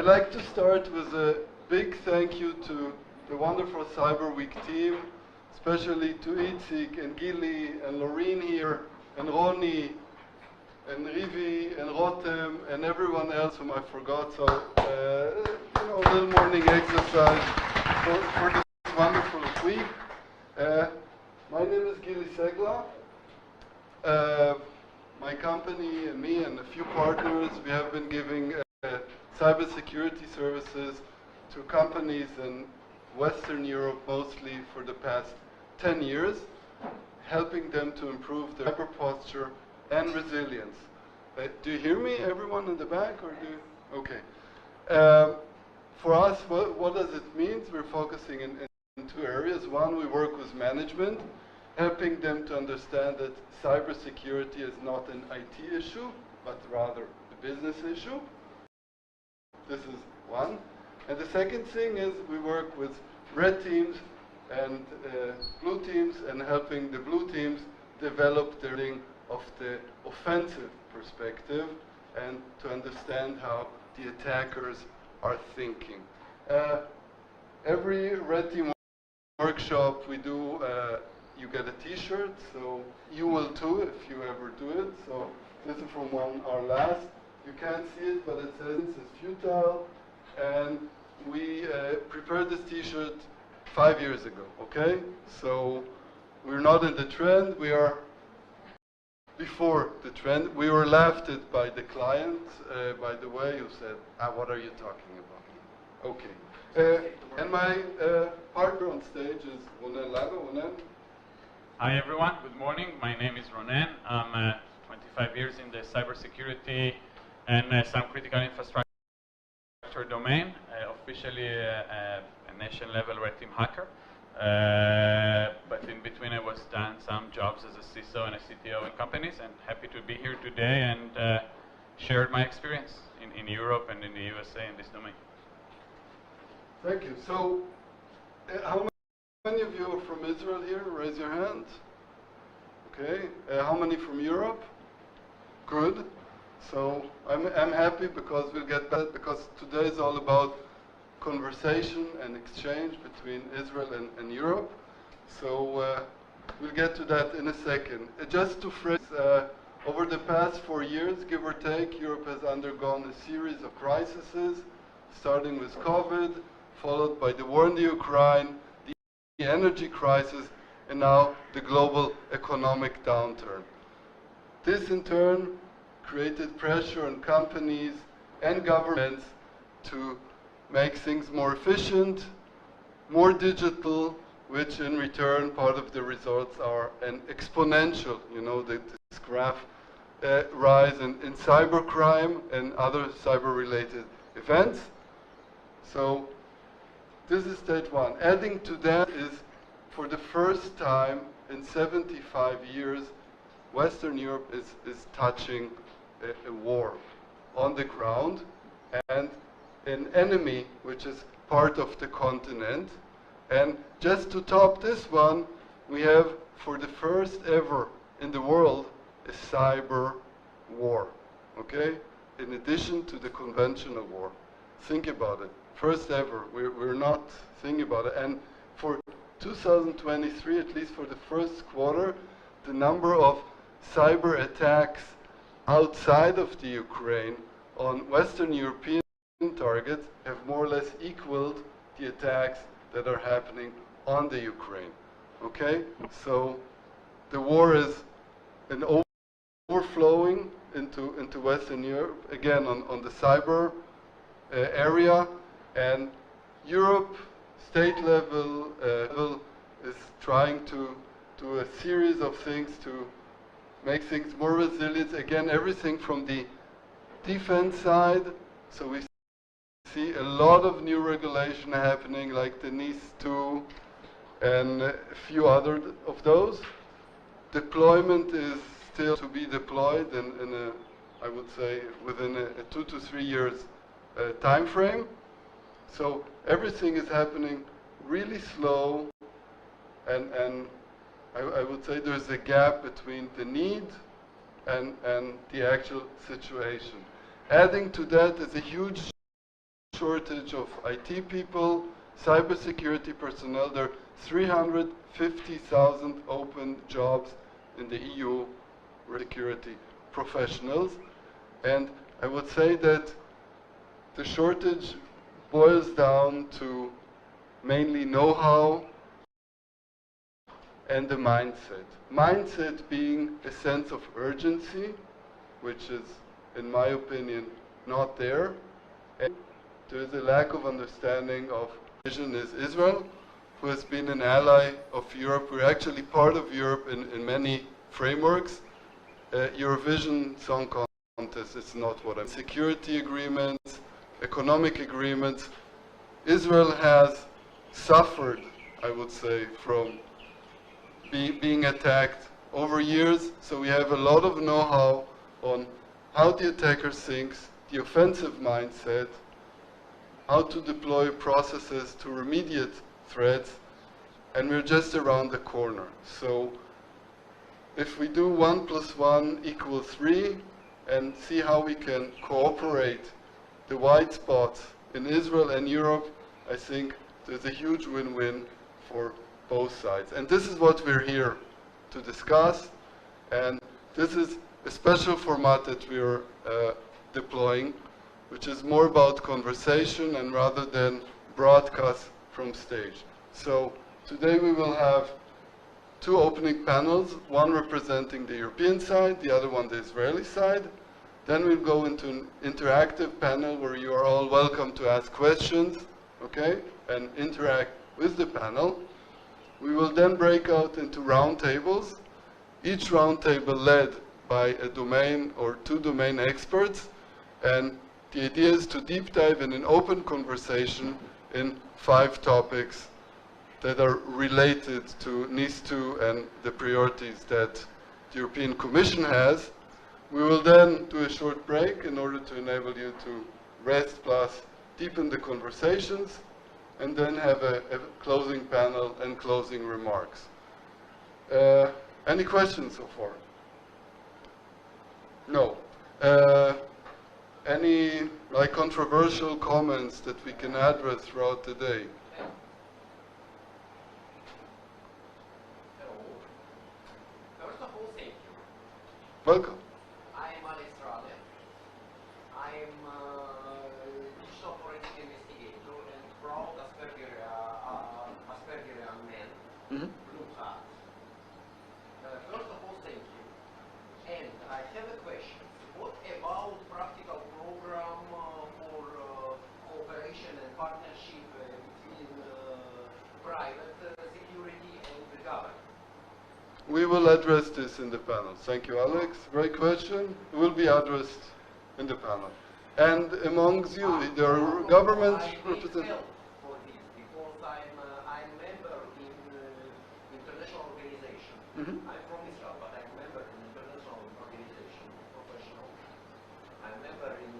I'd like to start with a big thank you to the wonderful Cyber Week team, especially to Itzik and Gili and Laureen here, and Ronnie, and Rivi, and Rotem, and everyone else whom I forgot. So, a little morning exercise for this wonderful week. My name is Gili Segla. My company and me and a few partners, we have been giving cybersecurity services to companies in Western Europe mostly for the past 10 years, helping them to improve their cyber posture and resilience. Do you hear me, everyone in the back? Or do you? Okay. For us, what does it mean? We're focusing in two areas. One, we work with management, helping them to understand that cybersecurity is not an IT issue, but rather a business issue. This is one. And the second thing is we work with red teams and blue teams and helping the blue teams develop their thing of the offensive perspective and to understand how the attackers are thinking. Every red team workshop we do, you get a t-shirt, so you will too if you ever do it. So this is from our last. You can't see it, but it says it's futile. And we prepared this t-shirt 5 years ago, okay? So we're not in the trend, we are before the trend. We were laughed at by the client, by the way, who said, what are you talking about? Okay. And my partner on stage is Ronen Lago. Ronen? Hi everyone, good morning. My name is Ronen. I'm 25 years in the cybersecurity and some critical infrastructure domain, officially a nation-level red team hacker. But in between I was done some jobs as a CISO and a CTO in companies, and happy to be here today and share my experience in Europe and in the USA in this domain. Thank you. So, how many of you are from Israel here? Raise your hand. Okay. How many from Europe? Good. So I'm happy because we'll get that, because today is all about conversation and exchange between Israel and Europe. So we'll get to that in a second. Just to phrase, over the past 4 years, give or take, Europe has undergone a series of crises, starting with COVID, followed by the war in the Ukraine, the energy crisis, and now the global economic downturn. This in turn created pressure on companies and governments to make things more efficient, more digital, which in return, part of the results are an exponential, this graph rise in cybercrime and other cyber-related events. So this is stage one. Adding to that is, for the first time in 75 years, Western Europe is touching a war on the ground and an enemy which is part of the continent. And just to top this one, we have, for the first ever in the world, a cyber war, okay? In addition to the conventional war. Think about it. First ever. We're not thinking about it. And for 2023, at least for the first quarter, the number of cyber attacks outside of the Ukraine on Western European targets have more or less equaled the attacks that are happening on the Ukraine. Okay? So the war is an overflowing into Western Europe, again on the cyber area, and Europe, state level, is trying to do a series of things to make things more resilient. Again, everything from the defense side. So we see a lot of new regulation happening, like the NIS2 and a few other of those. Deployment is still to be deployed in a, I would say, within a 2 to 3 years time frame. So everything is happening really slow, and I would say there's a gap between the need and the actual situation. Adding to that is a huge shortage of IT people, cybersecurity personnel. There are 350,000 open jobs in the EU security professionals. And I would say that the shortage boils down to mainly know-how and the mindset. Mindset being a sense of urgency, which is, in my opinion, not there. And there is a lack of understanding of vision is Israel, who has been an ally of Europe. We're actually part of Europe in many frameworks. Eurovision Song Contest is not what I'm saying. Security agreements, economic agreements. Israel has suffered, I would say, from being attacked over years, so we have a lot of know-how on how the attacker thinks, the offensive mindset, how to deploy processes to remediate threats, and we're just around the corner. So if we do 1 + 1 = 3 and see how we can cooperate the white spots in Israel and Europe, I think there's a huge win-win for both sides. And this is what we're here to discuss. And this is a special format that we're deploying, which is more about conversation and rather than broadcast from stage. So today we will have 2 opening panels, one representing the European side, the other one the Israeli side. Then we'll go into an interactive panel where you are all welcome to ask questions, okay, and interact with the panel. We will then break out into round tables, each round table led by a domain or 2 domain experts, and the idea is to deep dive in an open conversation in 5 topics that are related to NIS2 and the priorities that the European Commission has. We will then do a short break in order to enable you to rest plus deepen the conversations, and then have a closing panel and closing remarks. Any questions so far? No. Any controversial comments that we can address throughout the day? First of all, thank you. Welcome. I am Alex Rade. I am digital forensic investigator and proud Aspergerian man, blue hat. First of all, thank you. And I have a question. What about practical program for cooperation and partnership between private security and the government? We will address this in the panel. Thank you, Alex. Great question. It will be addressed in the panel. And amongst you, there are government representatives. For this because I'm member in international organization. I'm from Israel, but I'm member in international organization, professional. I'm member in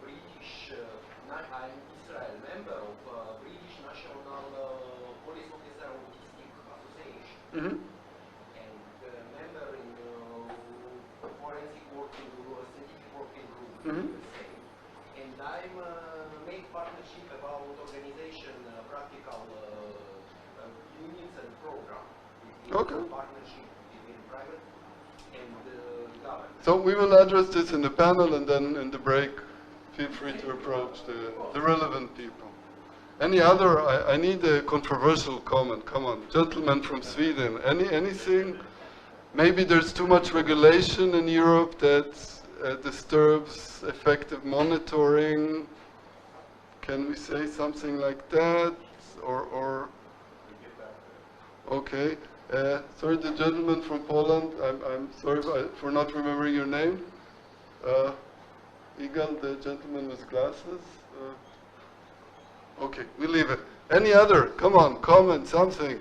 British. I'm Israel member of British National Police Officer Autistic Association. Member in forensic working group, scientific working group, USA. And I'm make partnership about organization, practical units and program. Okay. Partnership between private and government. So we will address this in the panel, and then in the break, feel free to approach the relevant people. Any other? I need a controversial comment. Come on, gentlemen from Sweden. Anything? Maybe there's too much regulation in Europe that disturbs effective monitoring. Can we say something like that? Or okay. Sorry, the gentleman from Poland. I'm sorry for not remembering your name. Igal, the gentleman with glasses. Okay, we leave it. Any other? Come on, comment something.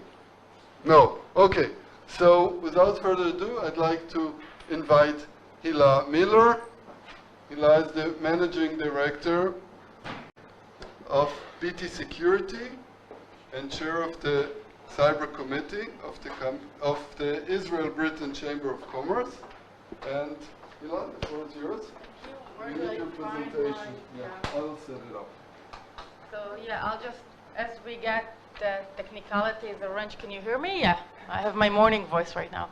No. Okay. So, without further ado, I'd like to invite Hila Miller. Hila is the Managing Director of BT Security and Chair of the Cyber Committee of the Israel-Britain Chamber of Commerce. And Hila, the floor is yours. Where You do need I your find presentation. my- Yeah, I'll set it up. yeah, I'll just, as we get the technicalities arranged, can you hear me? Yeah, I have my morning voice right now.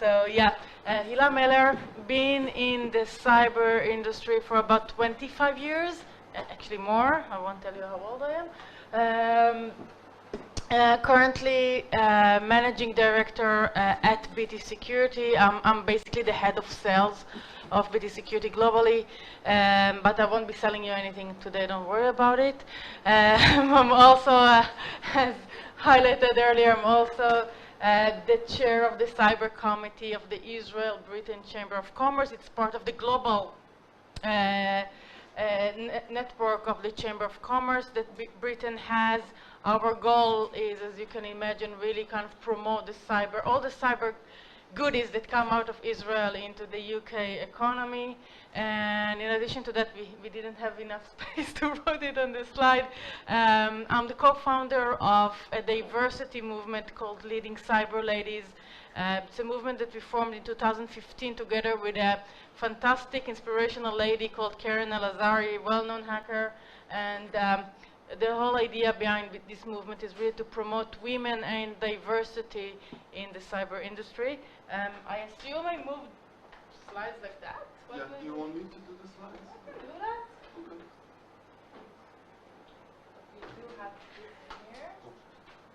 So yeah, Hila Meller, been in the cyber industry for about 25 years, actually more, I won't tell you how old I am. Currently managing director at BT Security. I'm basically the head of sales of BT Security globally, but I won't be selling you anything today, don't worry about it. I'm also, as highlighted earlier, I'm also the chair of the cyber committee of the Israel-Britain Chamber of Commerce. It's part of the global network of the Chamber of Commerce that Britain has. Our goal is, as you can imagine, really kind of promote the all the cyber goodies that come out of Israel into the UK economy. And in addition to that, we didn't have enough space to write it on the slide. I'm the co-founder of a diversity movement called Leading Cyber Ladies. It's a movement that we formed in 2015 together with a fantastic, inspirational lady called Karen Al-Azari, well-known hacker. And the whole idea behind this movement is really to promote women and diversity in the cyber industry. I assume I moved slides like that? Yeah, do you want me to do the slides? I can do that. Okay. We do have this in here.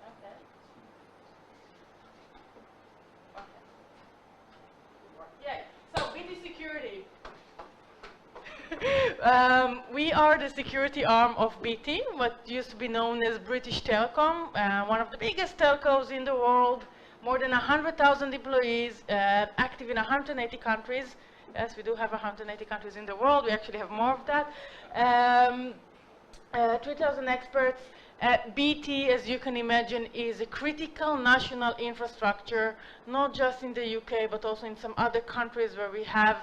Okay. Okay. Yeah, so BT Security. We are the security arm of BT, what used to be known as British Telecom, one of the biggest telcos in the world, more than 100,000 employees, active in 180 countries. Yes, we do have 180 countries in the world. We actually have more of that. 3,000 experts. BT, as you can imagine, is a critical national infrastructure, not just in the UK, but also in some other countries where we have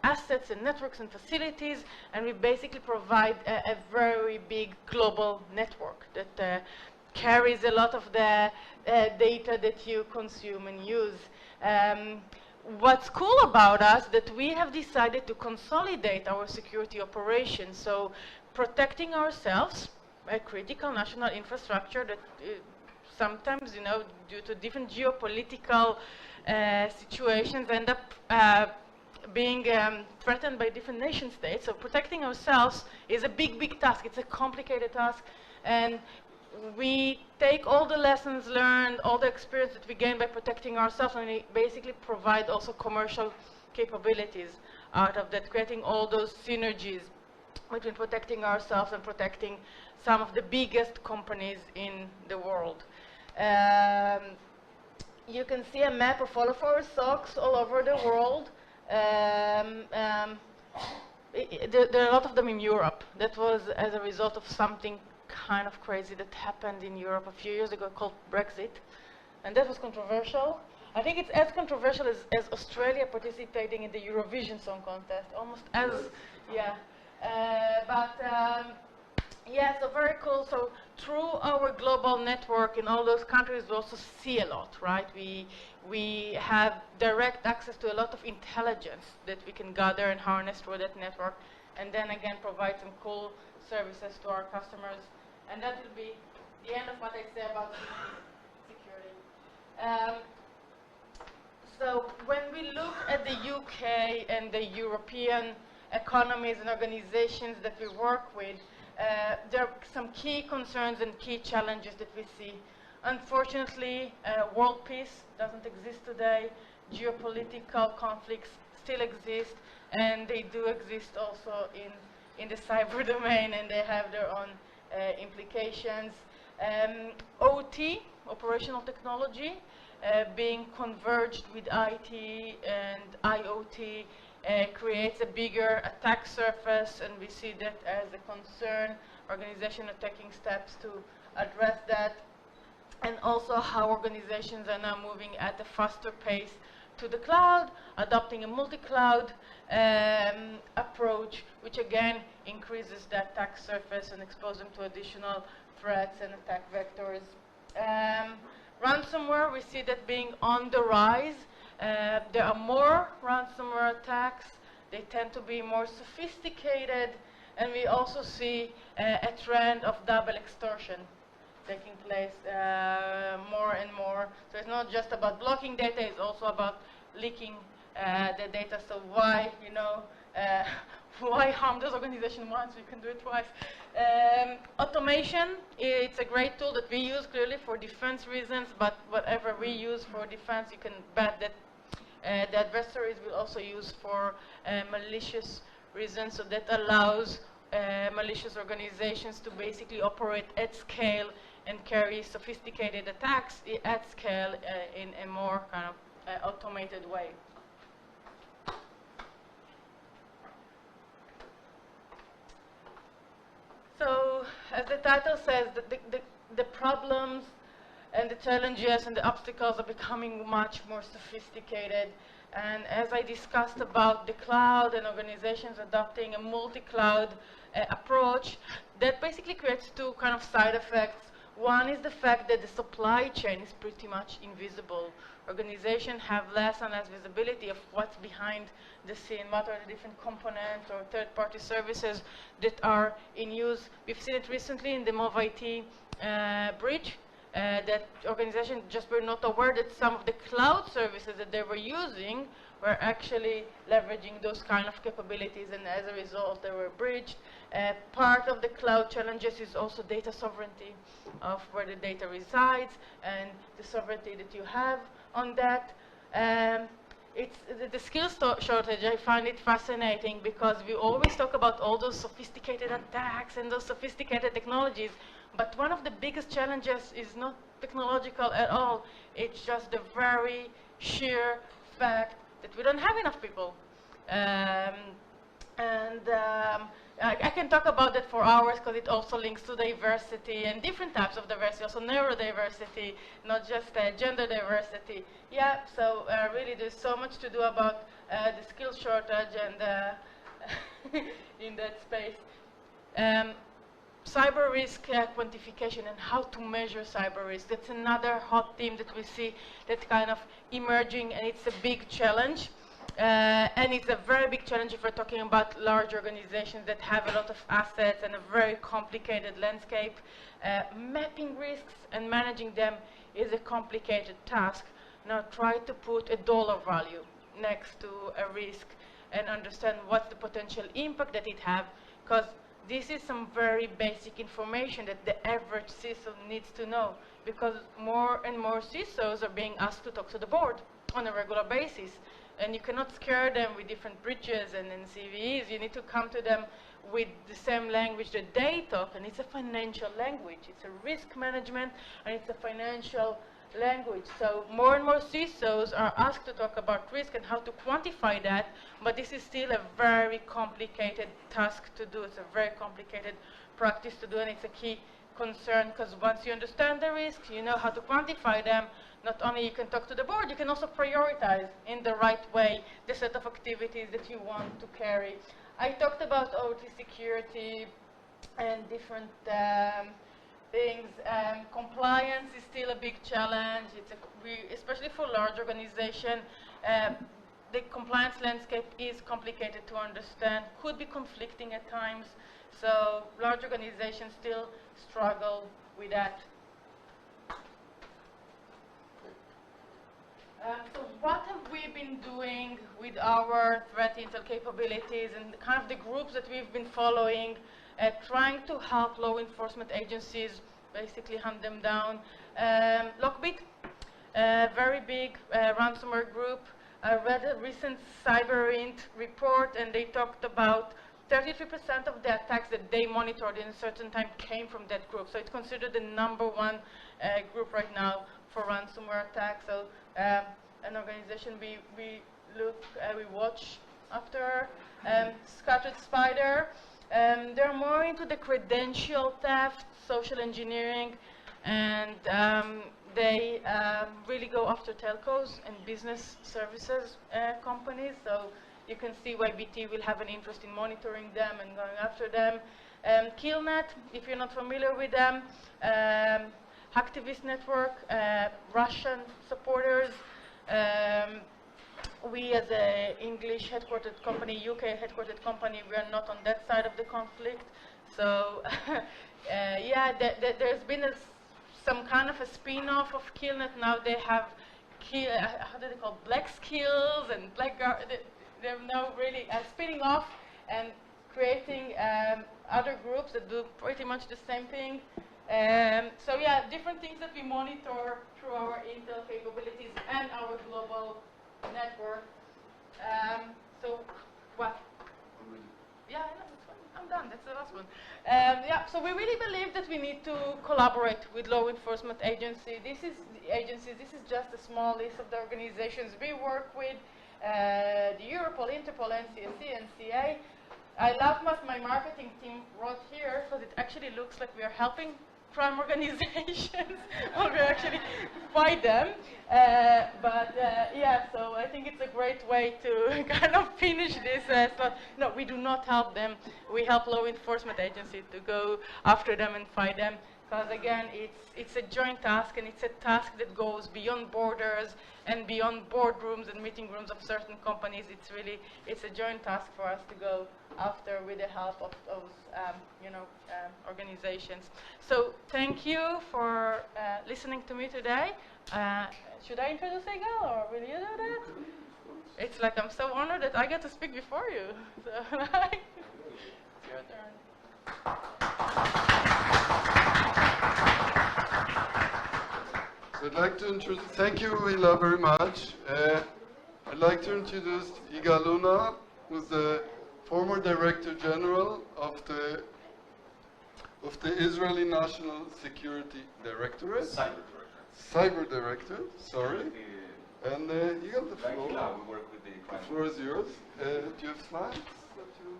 assets and networks and facilities, and we basically provide a very big global network that carries a lot of the data that you consume and use. What's cool about us that we have decided to consolidate our security operations, so protecting ourselves, a critical national infrastructure that sometimes, you know, due to different geopolitical situations, end up being threatened by different nation states. So protecting ourselves is a big task. It's a complicated task, and we take all the lessons learned, all the experience that we gain by protecting ourselves, and we basically provide also commercial capabilities out of that, creating all those synergies between protecting ourselves and protecting some of the biggest companies in the world. You can see a map of all of our SOCs all over the world. There are a lot of them in Europe. That was as a result of something kind of crazy that happened in Europe a few years ago called Brexit. And that was controversial. I think it's as controversial as Australia participating in the Eurovision Song Contest, almost as, yeah. Yeah, so very cool. So through our global network in all those countries, we also see a lot, right? We have direct access to a lot of intelligence that we can gather and harness through that network, and then again provide some cool services to our customers. And that will be the end of what I say about security. So when we look at the UK and the European economies and organizations that we work with, there are some key concerns and key challenges that we see. Unfortunately, world peace doesn't exist today. Geopolitical conflicts still exist, and they do exist also in the cyber domain, and they have their own implications. OT, operational technology, being converged with IT and IoT, creates a bigger attack surface, and we see that as a concern. Organizations are taking steps to address that, and also how organizations are now moving at a faster pace to the cloud, adopting a multi-cloud approach, which again increases the attack surface and exposes them to additional threats and attack vectors. Ransomware, we see that being on the rise. There are more ransomware attacks. They tend to be more sophisticated. And we also see a trend of double extortion taking place more and more. So it's not just about blocking data, it's also about leaking the data. So why, why harm those organizations once? We can do it twice. Automation, it's a great tool that we use clearly for defense reasons, but whatever we use for defense, you can bet that the adversaries will also use for malicious reasons. So that allows malicious organizations to basically operate at scale and carry sophisticated attacks at scale in a more kind of automated way. So, as the title says, the problems and the challenges and the obstacles are becoming much more sophisticated. And as I discussed about the cloud and organizations adopting a multi-cloud approach, that basically creates two kind of side effects. One is the fact that the supply chain is pretty much invisible. Organizations have less and less visibility of what's behind the scene, what are the different components or third-party services that are in use. We've seen it recently in the MOVIT breach, that organizations just were not aware that some of the cloud services that they were using were actually leveraging those kind of capabilities, and as a result, they were breached. Part of the cloud challenges is also data sovereignty of where the data resides and the sovereignty that you have on that. It's the skills shortage. I find it fascinating because we always talk about all those sophisticated attacks and those sophisticated technologies, but one of the biggest challenges is not technological at all. It's just the very sheer fact that we don't have enough people. I can talk about that for hours because it also links to diversity and different types of diversity, also neurodiversity, not just gender diversity. Yeah, so really there's so much to do about the skills shortage and in that space. Cyber risk quantification and how to measure cyber risk. That's another hot theme that we see that's kind of emerging, and it's a big challenge. And it's a very big challenge if we're talking about large organizations that have a lot of assets and a very complicated landscape. Mapping risks and managing them is a complicated task. Now try to put a dollar value next to a risk and understand what's the potential impact that it has, because this is some very basic information that the average CISO needs to know, because more and more CISOs are being asked to talk to the board on a regular basis. And you cannot scare them with different breaches and CVEs. You need to come to them with the same language that they talk, and it's a financial language. It's a risk management, and it's a financial language. So more and more CISOs are asked to talk about risk and how to quantify that, but this is still a very complicated task to do. It's a very complicated practice to do, and it's a key concern, because once you understand the risks, you know how to quantify them. Not only you can talk to the board, you can also prioritize in the right way the set of activities that you want to carry. I talked about OT security and different things. Compliance is still a big challenge. Especially for large organizations, the compliance landscape is complicated to understand, could be conflicting at times. So large organizations still struggle with that. So what have we been doing with our threat intel capabilities and kind of the groups that we've been following, trying to help law enforcement agencies basically hunt them down? Lockbit, a very big ransomware group. I read a recent CyberInt report, and they talked about 33% of the attacks that they monitored in a certain time came from that group. So it's considered the #1 group right now for ransomware attacks. So an organization we watch after. Scattered Spider. They're more into the credential theft, social engineering, and they really go after telcos and business services companies. So you can see why BT will have an interest in monitoring them and going after them. Killnet, if you're not familiar with them, Hacktivist Network, Russian supporters. we as a English headquartered company, UK headquartered company, we are not on that side of the conflict. So yeah, there's been some kind of a spin-off of Killnet. Now they have, how do they call, black skills and black they're now really spinning off and creating other groups that do pretty much the same thing. So yeah, different things that we monitor through our intel capabilities and our global network. So what? Yeah, no, it's fine. I'm done. That's the last one. Yeah, so we really believe that we need to collaborate with law enforcement agencies. This is just a small list of the organizations we work with: the Europol, Interpol, NCSC, NCA. I love what my marketing team wrote here because it actually looks like we are helping crime organizations or we actually fight them. Yeah, so I think it's a great way to kind of finish this. No, we do not help them. We help law enforcement agencies to go after them and fight them. Because again, it's a joint task, and it's a task that goes beyond borders and beyond boardrooms and meeting rooms of certain companies. It's a joint task for us to go after with the help of those organizations. So thank you for listening to me today. Should I introduce Igal, or will you do that? It's like I'm so honored that I get to speak before you. So it's your turn. So I'd like to introduce, thank you, Hila, very much. I'd like to introduce Igal Luna, who's the former Director General of the Israeli National Security Directorate. Cyber Director, sorry. And you have the floor. We work with the crime. The floor is yours. Do you have slides that you...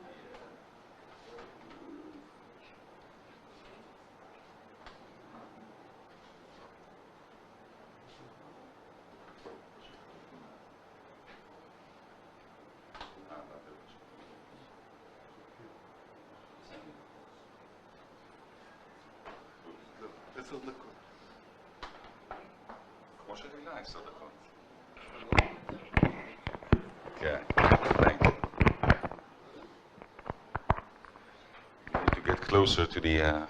עשר דקות. כמו שתמילה, 10 דקות. Okay, thank you. We need to get closer to the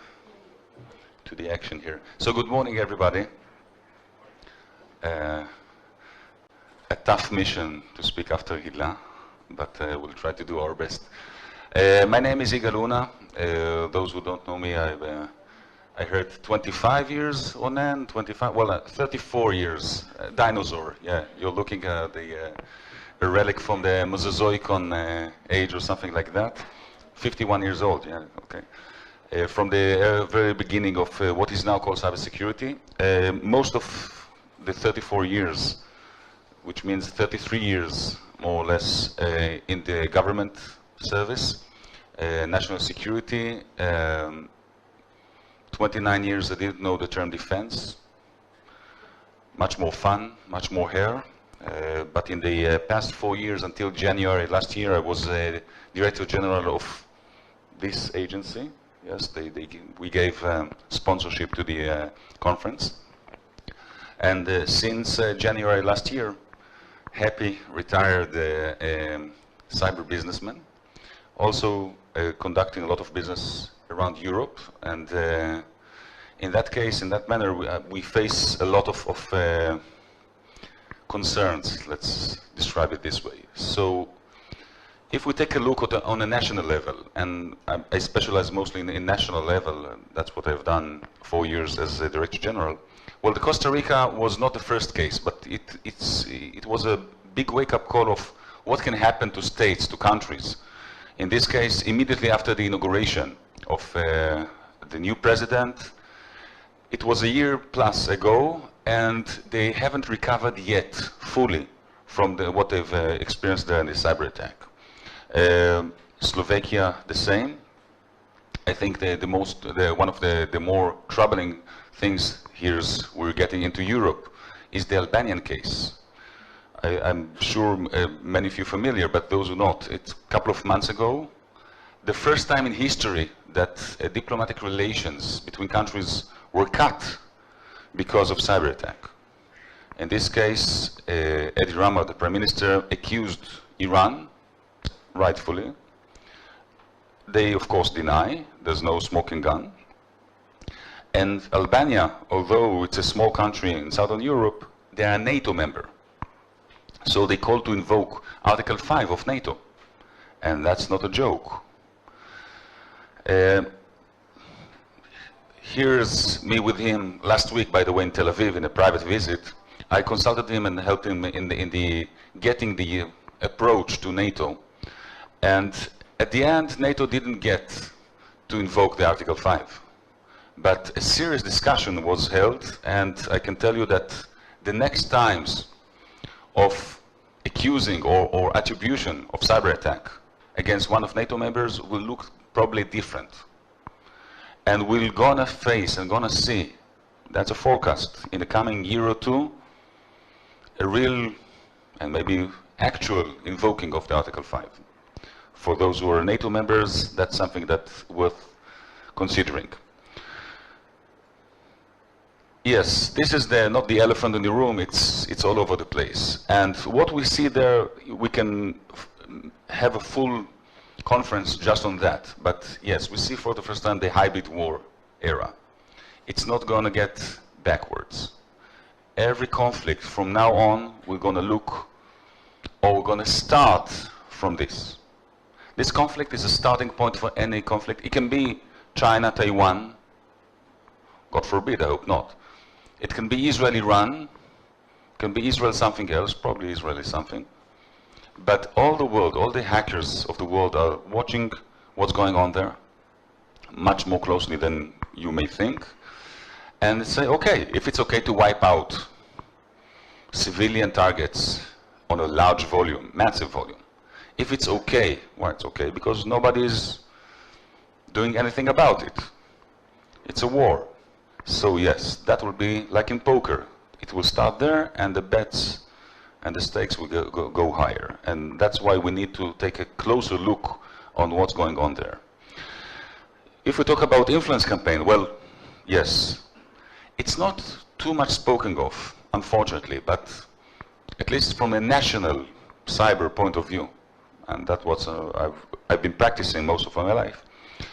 action here. So good morning, everybody. A tough mission to speak after Hila, but we'll try to do our best. My name is Igal Luna. Those who don't know me, I heard 25 years on end, 34 years. Dinosaur, yeah. You're looking at a relic from the Mesozoic age or something like that. 51 years old, yeah, okay. From the very beginning of what is now called cybersecurity. Most of the 34 years, which means 33 years, more or less, in the government service, national security. 29 years I didn't know the term defense. Much more fun, much more hair. But in the past 4 years, until January last year, I was Director General of this agency. Yes, we gave sponsorship to the conference. And since January last year, happy, retired cyber businessman. Also conducting a lot of business around Europe, and in that case, in that manner, we face a lot of concerns, let's describe it this way. So if we take a look at on a national level, and I specialize mostly in national level, that's what I've done 4 years as a Director General. Well, the Costa Rica was not the first case, but it was a big wake-up call of what can happen to states, to countries. In this case, immediately after the inauguration of the new president. It was a year plus ago, and they haven't recovered yet fully from what they've experienced there in the cyber attack. Slovakia, the same. I think one of the more troubling things here is we're getting into Europe is the Albanian case. I'm sure many of you are familiar, but those who not, it's a couple of months ago, the first time in history that diplomatic relations between countries were cut because of cyber attack. In this case, Edi Rama, the Prime Minister, accused Iran, rightfully. They, of course, deny. There's no smoking gun. And Albania, although it's a small country in southern Europe, they are a NATO member. So they call to invoke Article 5 of NATO. And that's not a joke. Here's me with him last week, by the way, in Tel Aviv, in a private visit. I consulted him and helped him in getting the approach to NATO. And at the end, NATO didn't get to invoke the Article 5. But a serious discussion was held, and I can tell you that the next times of accusing or attribution of cyber attack against one of NATO members will look probably different. And we're gonna face and gonna see, that's a forecast, in the coming year or two, a real and maybe actual invoking of the Article 5. For those who are NATO members, that's something that's worth considering. Yes, this is not the elephant in the room, it's all over the place. And what we see there, we can have a full conference just on that. But yes, we see for the first time the hybrid war era. It's not going to get backwards. Every conflict from now on, we're going to look, or we're going to start from this. This conflict is a starting point for any conflict. It can be China, Taiwan. God forbid, I hope not. It can be Israel-Iran. It can be Israel something else, probably Israel is something. But all the world, all the hackers of the world are watching what's going on there much more closely than you may think. And say, okay, if it's okay to wipe out civilian targets on a large volume, massive volume, if it's okay, well, it's okay because nobody's doing anything about it. It's a war. So yes, that will be like in poker. It will start there and the bets and the stakes will go higher. And that's why we need to take a closer look on what's going on there. If we talk about influence campaign, well, yes, it's not too much spoken of, unfortunately, but at least from a national cyber point of view, and that's what I've been practicing most of my life,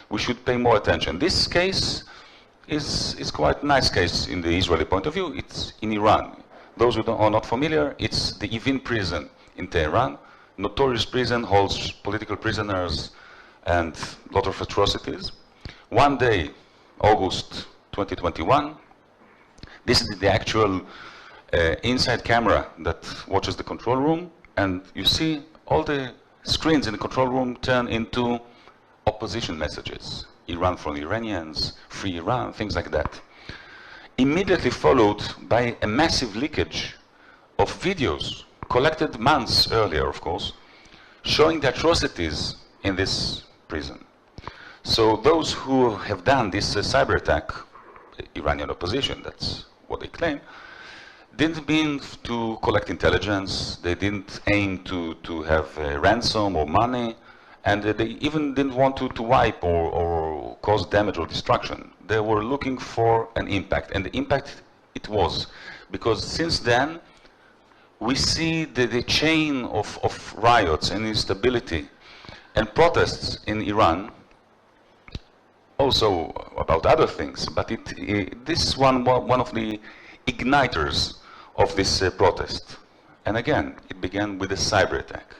we should pay more attention. This case is quite a nice case in the Israeli point of view. It's in Iran. Those who are not familiar, it's the Evin prison in Tehran. Notorious prison, holds political prisoners and a lot of atrocities. One day, August 2021, this is the actual inside camera that watches the control room, and you see all the screens in the control room turn into opposition messages. Iran from Iranians, free Iran, things like that. Immediately followed by a massive leakage of videos collected months earlier, of course, showing the atrocities in this prison. So those who have done this cyber attack, Iranian opposition, that's what they claim, didn't mean to collect intelligence, they didn't aim to have ransom or money, and they even didn't want to wipe or cause damage or destruction. They were looking for an impact, and the impact it was. Because since then, we see the chain of riots and instability and protests in Iran, also about other things, but this is one of the igniters of this protest. And again, it began with a cyber attack.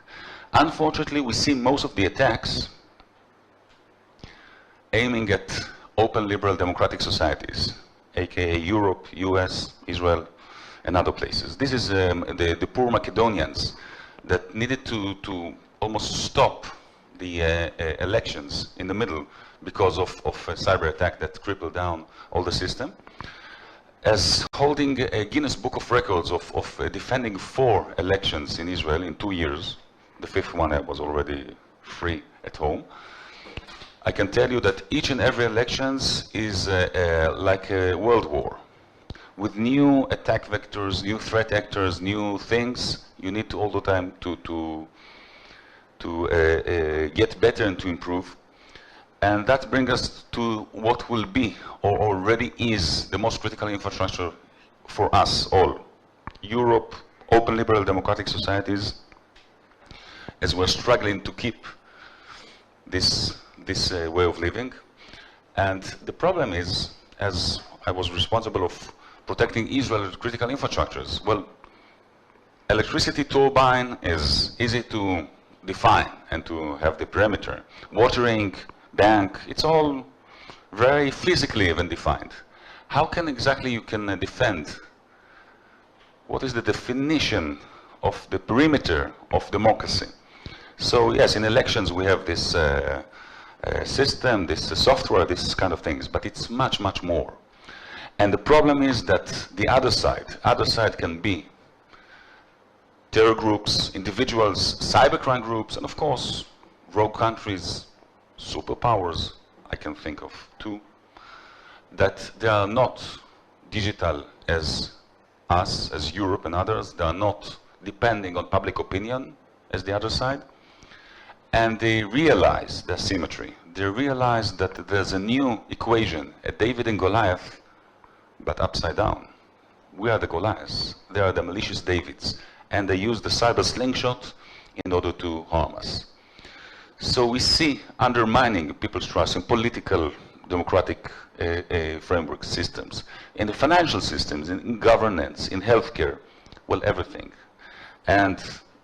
Unfortunately, we see most of the attacks aiming at open liberal democratic societies, aka Europe, US, Israel, and other places. This is the poor Macedonians that needed to almost stop the elections in the middle because of a cyber attack that crippled down all the system, as holding a Guinness Book of Records of defending 4 elections in Israel in 2 years. The 5th one I was already free at home. I can tell you that each and every elections is like a world war, with new attack vectors, new threat actors, new things. You need to all the time to get better and to improve. And that brings us to what will be, or already is, the most critical infrastructure for us all, Europe, open liberal democratic societies, as we're struggling to keep this way of living. And the problem is, as I was responsible of protecting Israel's critical infrastructures, well, electricity turbine is easy to define and to have the perimeter. Watering, bank, it's all very physically even defined. How can exactly you can defend? What is the definition of the perimeter of democracy? So yes, in elections we have this system, this software, this kind of things, but it's much, much more. And the problem is that the other side can be terror groups, individuals, cybercrime groups, and of course, rogue countries, superpowers, I can think of two, that they are not digital as us, as Europe and others. They are not depending on public opinion as the other side. And they realize the asymmetry. They realize that there's a new equation, a David and Goliath, but upside down. We are the Goliaths. They are the malicious Davids. And they use the cyber slingshot in order to harm us. So we see undermining people's trust in political, democratic framework systems, in the financial systems, in governance, in healthcare, well, everything. And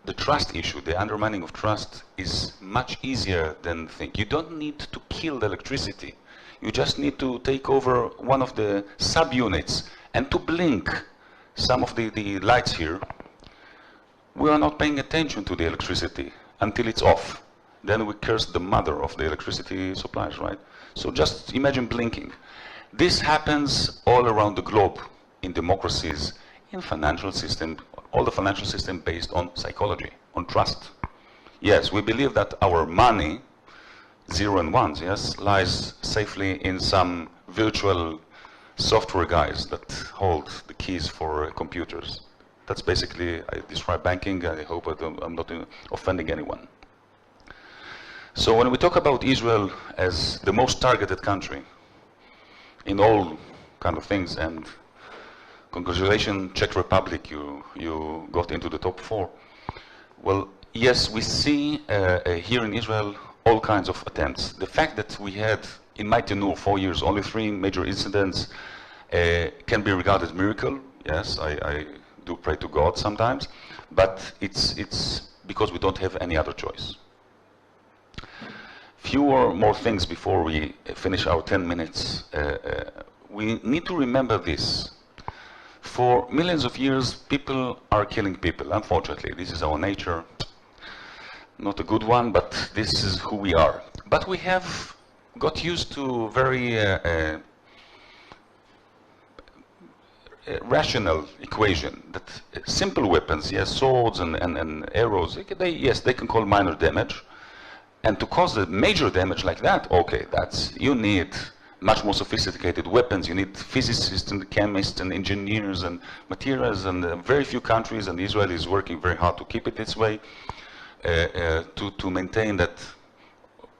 the trust issue, the undermining of trust, is much easier than think. You don't need to kill the electricity. You just need to take over one of the subunits and to blink some of the lights here. We are not paying attention to the electricity until it's off. Then we curse the mother of the electricity supplies, right? So just imagine blinking. This happens all around the globe, in democracies, in financial system, all the financial system based on psychology, on trust. Yes, we believe that our money, zero and ones, yes, lies safely in some virtual software guys that hold the keys for computers. That's basically, I describe banking. I hope I'm not offending anyone. So when we talk about Israel as the most targeted country in all kind of things, and congratulations, Czech Republic, you got into the top 4. Well, yes, we see here in Israel all kinds of attempts. The fact that we had in my tenure, 4 years, only 3 major incidents can be regarded as a miracle. Yes, I do pray to God sometimes, but it's because we don't have any other choice. Few more things before we finish our 10 minutes. We need to remember this. For millions of years, people are killing people. Unfortunately, this is our nature. Not a good one, but this is who we are. But we have got used to very rational equation that simple weapons, yes, swords and arrows, they can cause minor damage. And to cause a major damage like that, okay, you need much more sophisticated weapons. You need physicists and chemists and engineers and materials, and very few countries, and Israel is working very hard to keep it this way, to maintain that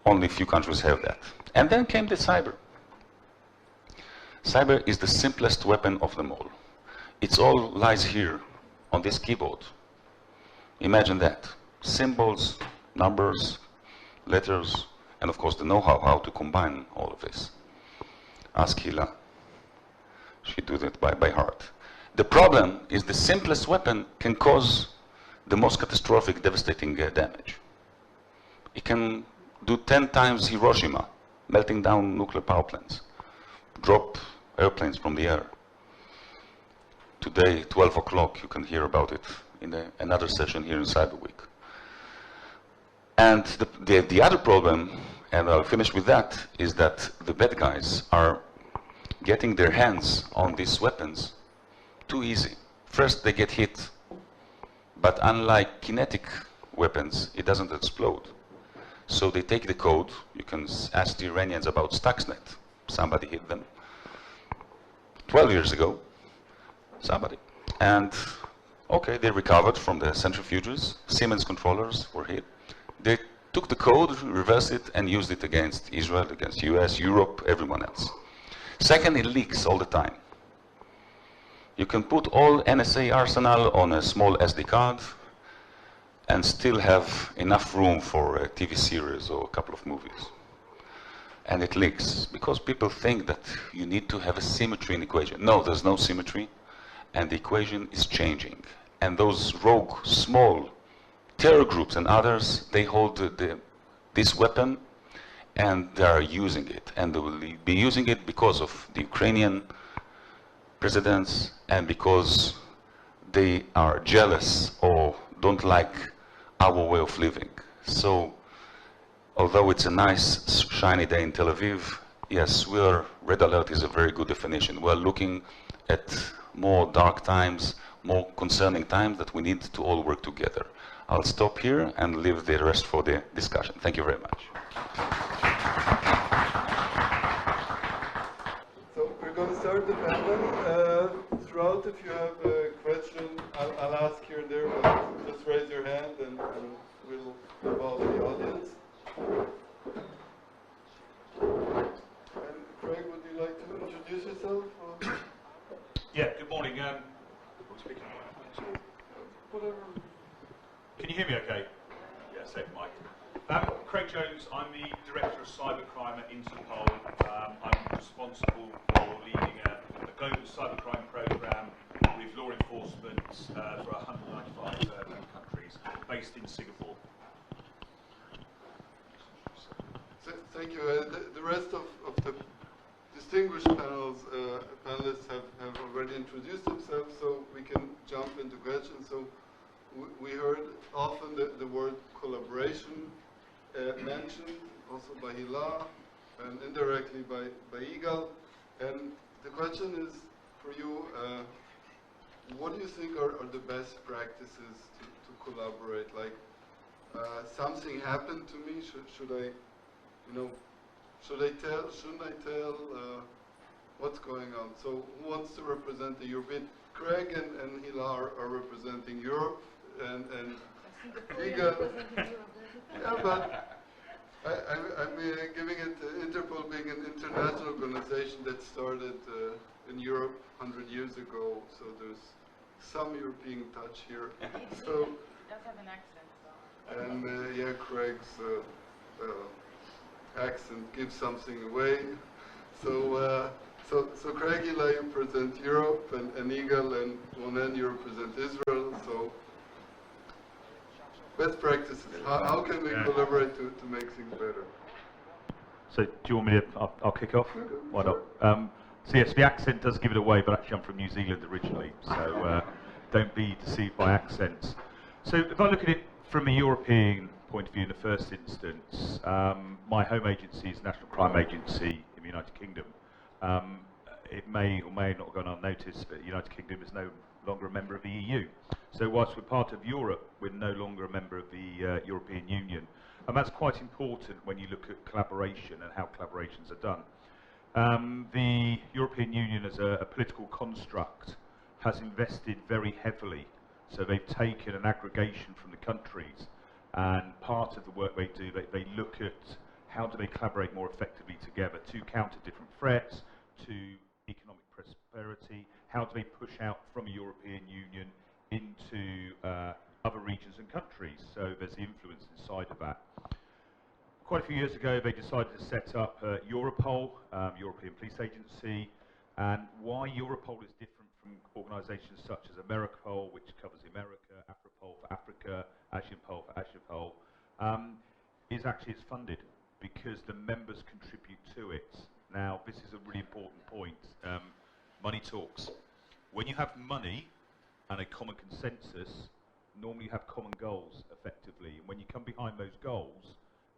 only a few countries have that. And then came the cyber. Cyber is the simplest weapon of them all. It all lies here on this keyboard. Imagine that. Symbols, numbers, letters, and of course the know-how, how to combine all of this. Ask Hila. She did it by heart. The problem is the simplest weapon can cause the most catastrophic, devastating damage. It can do 10 times Hiroshima, melting down nuclear power plants, drop airplanes from the air. Today, 12 o'clock, you can hear about it in another session here in Cyber Week. And the other problem, and I'll finish with that, is that the bad guys are getting their hands on these weapons too easy. First, they get hit, but unlike kinetic weapons, it doesn't explode. So they take the code. You can ask the Iranians about Stuxnet. Somebody hit them 12 years ago. Somebody. And okay, they recovered from the centrifuges. Siemens controllers were hit. They took the code, reversed it, and used it against Israel, against US, Europe, everyone else. Second, it leaks all the time. You can put all NSA arsenal on a small SD card and still have enough room for a TV series or a couple of movies. And it leaks because people think that you need to have a symmetry in the equation. No, there's no symmetry, and the equation is changing. And those rogue, small terror groups and others, they hold this weapon, and they are using it. And they will be using it because of the Ukrainian presidents and because they are jealous or don't like our way of living. So, although it's a nice, shiny day in Tel Aviv, yes, red alert is a very good definition. We're looking at more dark times, more concerning times that we need to all work together. I'll stop here and leave the rest for the discussion. Thank you very much. So we're going to start the panel. Throughout, if you have a question, I'll ask here and there, but just raise your hand and we'll involve the audience. And Craig, would you like to introduce yourself? Yeah, good morning. Whatever. Can you hear me okay? Yeah, save the mic. Craig Jones, I'm the Director of Cybercrime at Interpol. I'm responsible for leading a global cybercrime program with law enforcement for 195 countries, based in Singapore. Thank you. The rest of the distinguished panelists have already introduced themselves, so we can jump into questions. So we heard often the word collaboration mentioned, also by Hila, and indirectly by Yigal. And the question is for you, what do you think are the best practices to collaborate? Like, something happened to me, should I, should I tell, shouldn't I tell, what's going on? So who wants to represent the European? Craig and Hila are representing Europe, and Yigal. Yeah, but I'm giving it Interpol being an international organization that started in Europe 100 years ago, so there's some European touch here. So, It does have an accent, so. and yeah, Craig's accent gives something away. So, so Craig, Hila, you present Europe, and Yigal and Ronen, you represent Israel. So, best practices. How can we collaborate to make things better? So do you want me to, I'll kick off? Okay, Why sure. not? So yes, the accent does give it away, but actually I'm from New Zealand originally, so don't be deceived by accents. So if I look at it from a European point of view in the first instance, my home agency is National Crime Agency in the United Kingdom. It may or may not have gone unnoticed, but the United Kingdom is no longer a member of the EU. So whilst we're part of Europe, we're no longer a member of the European Union. And that's quite important when you look at collaboration and how collaborations are done. The European Union as a political construct has invested very heavily. So they've taken an aggregation from the countries, and part of the work they do, they look at how do they collaborate more effectively together to counter different threats, to economic prosperity, how do they push out from a European Union into other regions and countries. So there's the influence inside of that. Quite a few years ago, they decided to set up Europol, European Police Agency, and why Europol is different from organisations such as Americopol, which covers America, Afripol for Africa, Asianpol for Asianpol, is actually it's funded because the members contribute to it. Now, this is a really important point. Money talks. When you have money and a common consensus, normally you have common goals, effectively. And when you come behind those goals,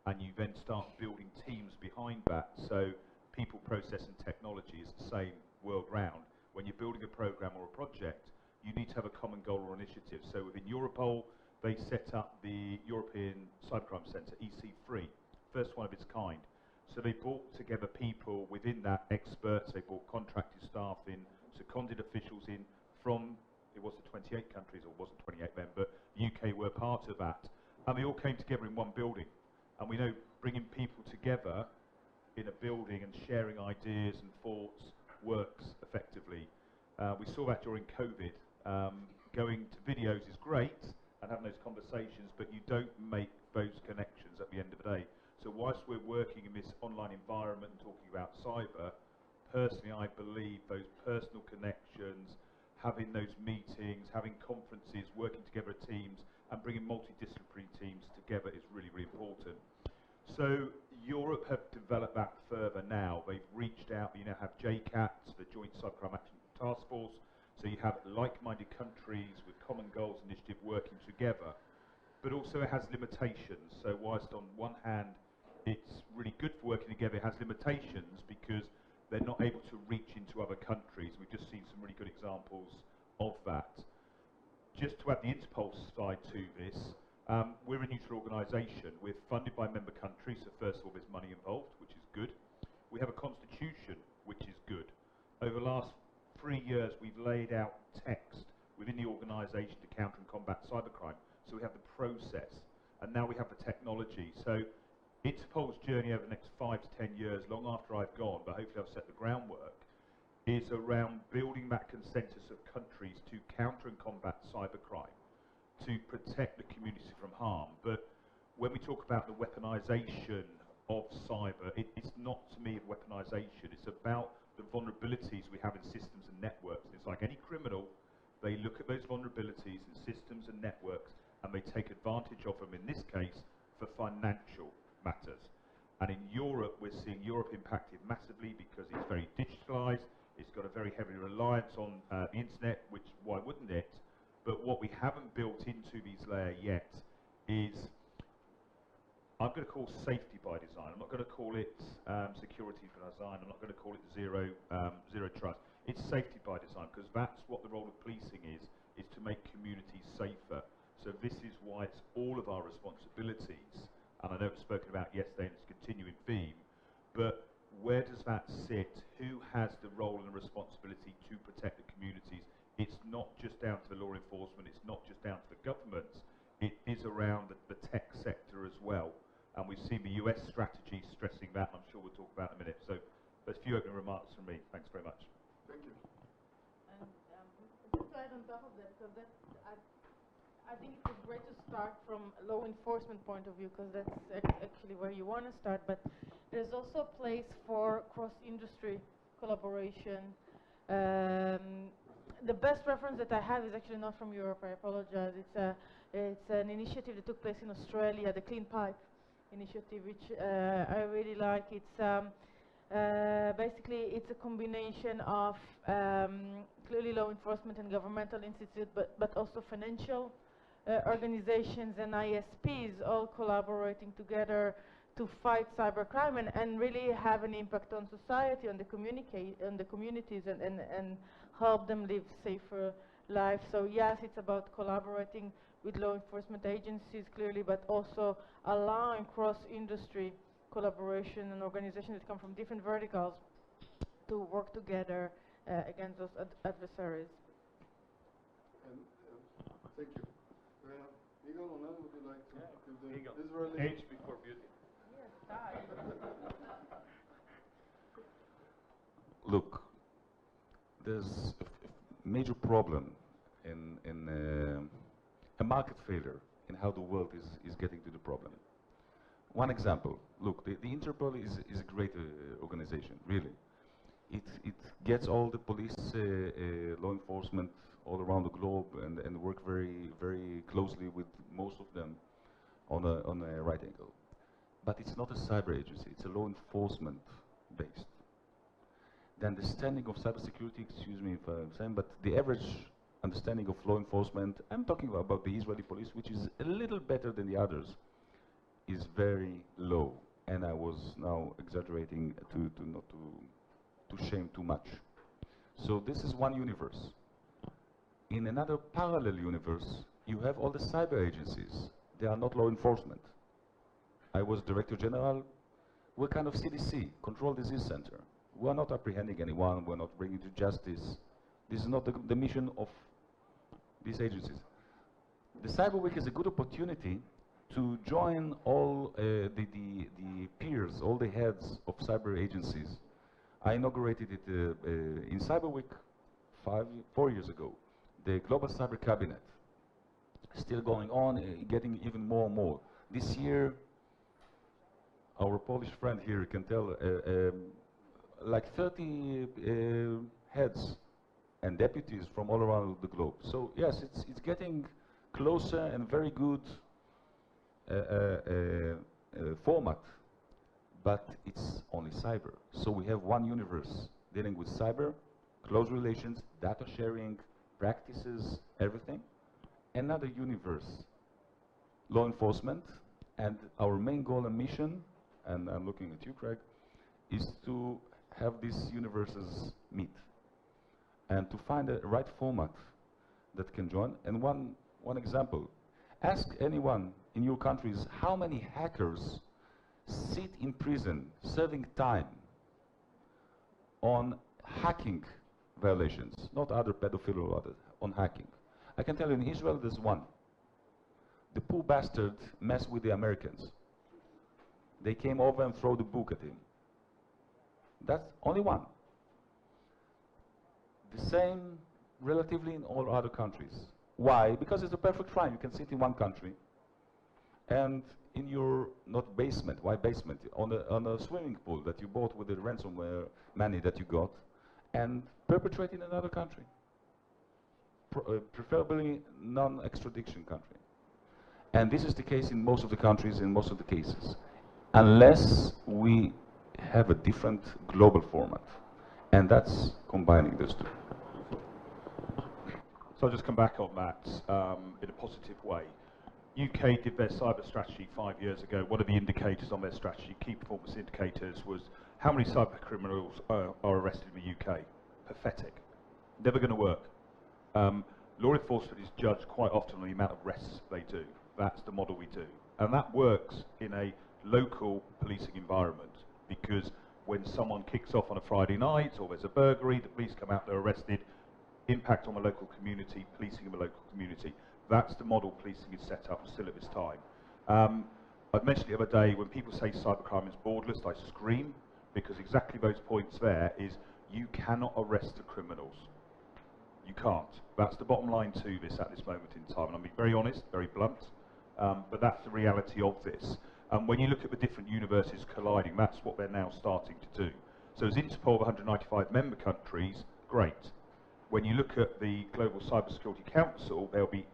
and you then start building teams behind that, so people, process and technology is the same world round. When you're building a program or a project, you need to have a common goal or initiative. So within Europol, they set up the European Cybercrime Centre, EC3, first one of its kind. So they brought together people within that, experts, they brought contracted staff in, seconded officials in from, it wasn't 28 countries, or wasn't 28 then, but the UK were part of that. And they all came together in one building. And we know bringing people together in a building and sharing ideas and thoughts works effectively. We saw that during COVID. Going to videos is great and having those conversations, but you don't make those connections at the end of the day. So whilst we're working in this online environment and talking about cyber, personally I believe those personal connections, having those meetings, having conferences, working together as teams and bringing multidisciplinary teams together is really, really important. So Europe have developed that further now. They've reached out, you now have JCAT, the Joint Cybercrime Action Task Force, so you have like-minded countries with common goals initiative working together, but also it has limitations. So whilst on one hand it's really good for working together, it has limitations because they're not able to reach into other countries. We've just seen some really good examples of that. Just to add the Interpol side to this, we're a neutral organisation. We're funded by member countries, so first of all there's money involved, which is good. We have a constitution, which is good. Over the last 3 years we've laid out text within the organisation to counter and combat cybercrime. So we have the process, and now we have the technology. So Interpol's journey over the next 5 to 10 years, long after I've gone, but hopefully I've set the groundwork, is around building that consensus of countries to counter and combat cybercrime, to protect the community from harm. But when we talk about the weaponisation of cyber, it's not to me a weaponisation, it's about the vulnerabilities we have in systems and networks. It's like any criminal, they look at those vulnerabilities in systems and networks and they take advantage of them, in this case, for financial matters. And in Europe, we're seeing Europe impacted massively because it's very digitalised, it's got a very heavy reliance on the internet, which, why wouldn't it? But what we haven't built into these layers yet is, I'm going to call safety by design. I'm not going to call it security by design. I'm not going to call it zero trust. It's safety by design, because that's what the role of policing is to make communities safer. So this is why it's all of our responsibilities. And I know it's spoken about yesterday and it's a continuing theme, but where does that sit? Who has the role and responsibility to protect the communities? It's not just down to the law enforcement, it's not just down to the governments, it is around the tech sector as well. And we've seen the US strategy stressing that, and I'm sure we'll talk about in a minute. So there's a few opening remarks from me. Thanks very much. Thank you. And just to add on top of that, because I think it's great to start from a law enforcement point of view, because that's actually where you want to start, but there's also a place for cross-industry collaboration. The best reference that I have is actually not from Europe, I apologize. It's an initiative that took place in Australia, the Clean Pipe initiative, which I really like. It's basically it's a combination of clearly law enforcement and governmental institutes, but also financial organizations and ISPs all collaborating together to fight cybercrime and really have an impact on society, on the communities, and help them live safer lives. So yes, it's about collaborating with law enforcement agencies clearly, but also allowing cross-industry collaboration and organizations that come from different verticals to work together against those adversaries. And, thank you. Eagle, Onan, would you like to give the Eagle. Israeli... Age before beauty. Yes, Look, there's a major problem in a market failure in how the world is getting to the problem. One example, look, the Interpol is a great organization, really. It gets all the police, law enforcement all around the globe and work very, very closely with most of them on a right angle. But it's not a cyber agency, it's a law enforcement based. The understanding of cybersecurity, excuse me if I'm saying, but the average understanding of law enforcement, I'm talking about the Israeli police, which is a little better than the others, is very low. And I was now exaggerating to not to shame too much. So this is one universe. In another parallel universe, you have all the cyber agencies. They are not law enforcement. I was Director General. We're kind of CDC, Control Disease Center. We're not apprehending anyone. We're not bringing to justice. This is not the mission of these agencies. The Cyber Week is a good opportunity to join all the peers, all the heads of cyber agencies. I inaugurated it in Cyber Week 4 years ago. The Global Cyber Cabinet, still going on, getting even more and more. This year, our Polish friend here can tell, like 30 heads and deputies from all around the globe. So yes, it's getting closer and very good format, but it's only cyber. So we have one universe dealing with cyber, close relations, data sharing, practices, everything. Another universe, law enforcement, and our main goal and mission, and I'm looking at you, Craig, is to have these universes meet and to find a right format that can join. And one example, ask anyone in your countries how many hackers sit in prison serving time on hacking violations, not other pedophile or other, on hacking. I can tell you in Israel there's one. The poor bastard messed with the Americans. They came over and threw the book at him. That's only one. The same relatively in all other countries. Why? Because it's a perfect crime. You can sit in one country and in your, not basement, why basement? On a swimming pool that you bought with the ransomware money that you got, and perpetrate in another country. Preferably non-extradition country. And this is the case in most of the countries, in most of the cases. Unless we have a different global format. And that's combining those two. So I'll just come back on that in a positive way. UK did their cyber strategy 5 years ago. One of the indicators on their strategy, key performance indicators, was how many cyber criminals are arrested in the UK. Pathetic. Never going to work. Law enforcement is judged quite often on the amount of arrests they do. That's the model we do. And that works in a local policing environment, because when someone kicks off on a Friday night or there's a burglary, the police come out, they're arrested, impact on the local community, policing of a local community. That's the model policing is set up still at this time. I mentioned the other day, when people say cybercrime is borderless, I scream, because exactly those points there is you cannot arrest the criminals. You can't. That's the bottom line to this at this moment in time. And I'm being very honest, very blunt, but that's the reality of this. When you look at the different universes colliding, that's what they're now starting to do. So as Interpol of 195 member countries, great. When you look at the Global Cybersecurity Council, there'll be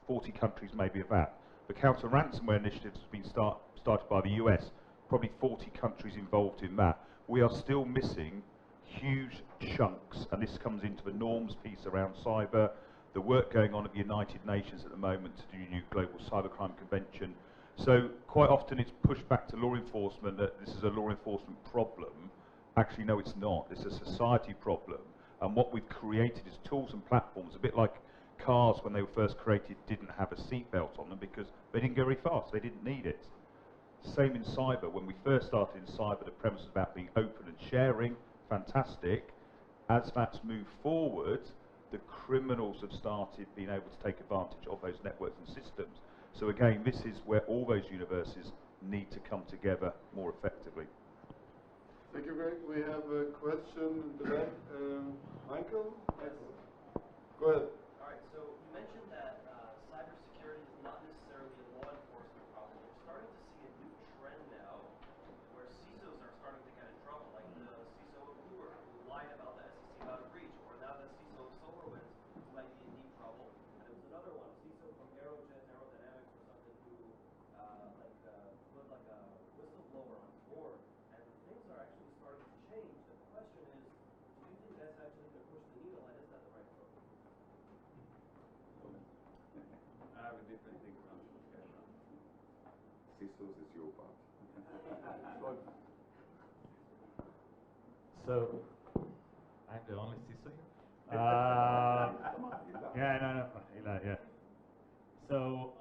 40 countries maybe of that. The counter-ransomware initiative has been started by the US, probably 40 countries involved in that. We are still missing huge chunks, and this comes into the norms piece around cyber, the work going on at the United Nations at the moment to do a new Global Cybercrime Convention. So quite often it's pushed back to law enforcement that this is a law enforcement problem. Actually, no, it's not. It's a society problem. And what we've created is tools and platforms, a bit like cars when they were first created didn't have a seatbelt on them because they didn't go very fast, they didn't need it. Same in cyber. When we first started in cyber, the premise was about being open and sharing, fantastic. As that's moved forward, the criminals have started being able to take advantage of those networks and systems. So again, this is where all those universes need to come together more effectively. Thank you, Greg. We have a question in the back. Michael? Yes. Go ahead. All right, so you mentioned that cybersecurity is not necessarily a law enforcement problem. We're starting to see a new trend now where CISOs are starting to get in trouble, like the CISO of Uber who lied about the SEC about a breach, or now the CISO of SolarWinds might be in deep trouble. And there was another one, a CISO from Aerodynamics or something who put like a whistleblower on his board. And things are actually starting to change. And the question is, do you think that's actually going to push the needle, and is that the right approach? I have a different thing from discussion. CISOs is your part. So, I'm the only CISO here? Yeah. So,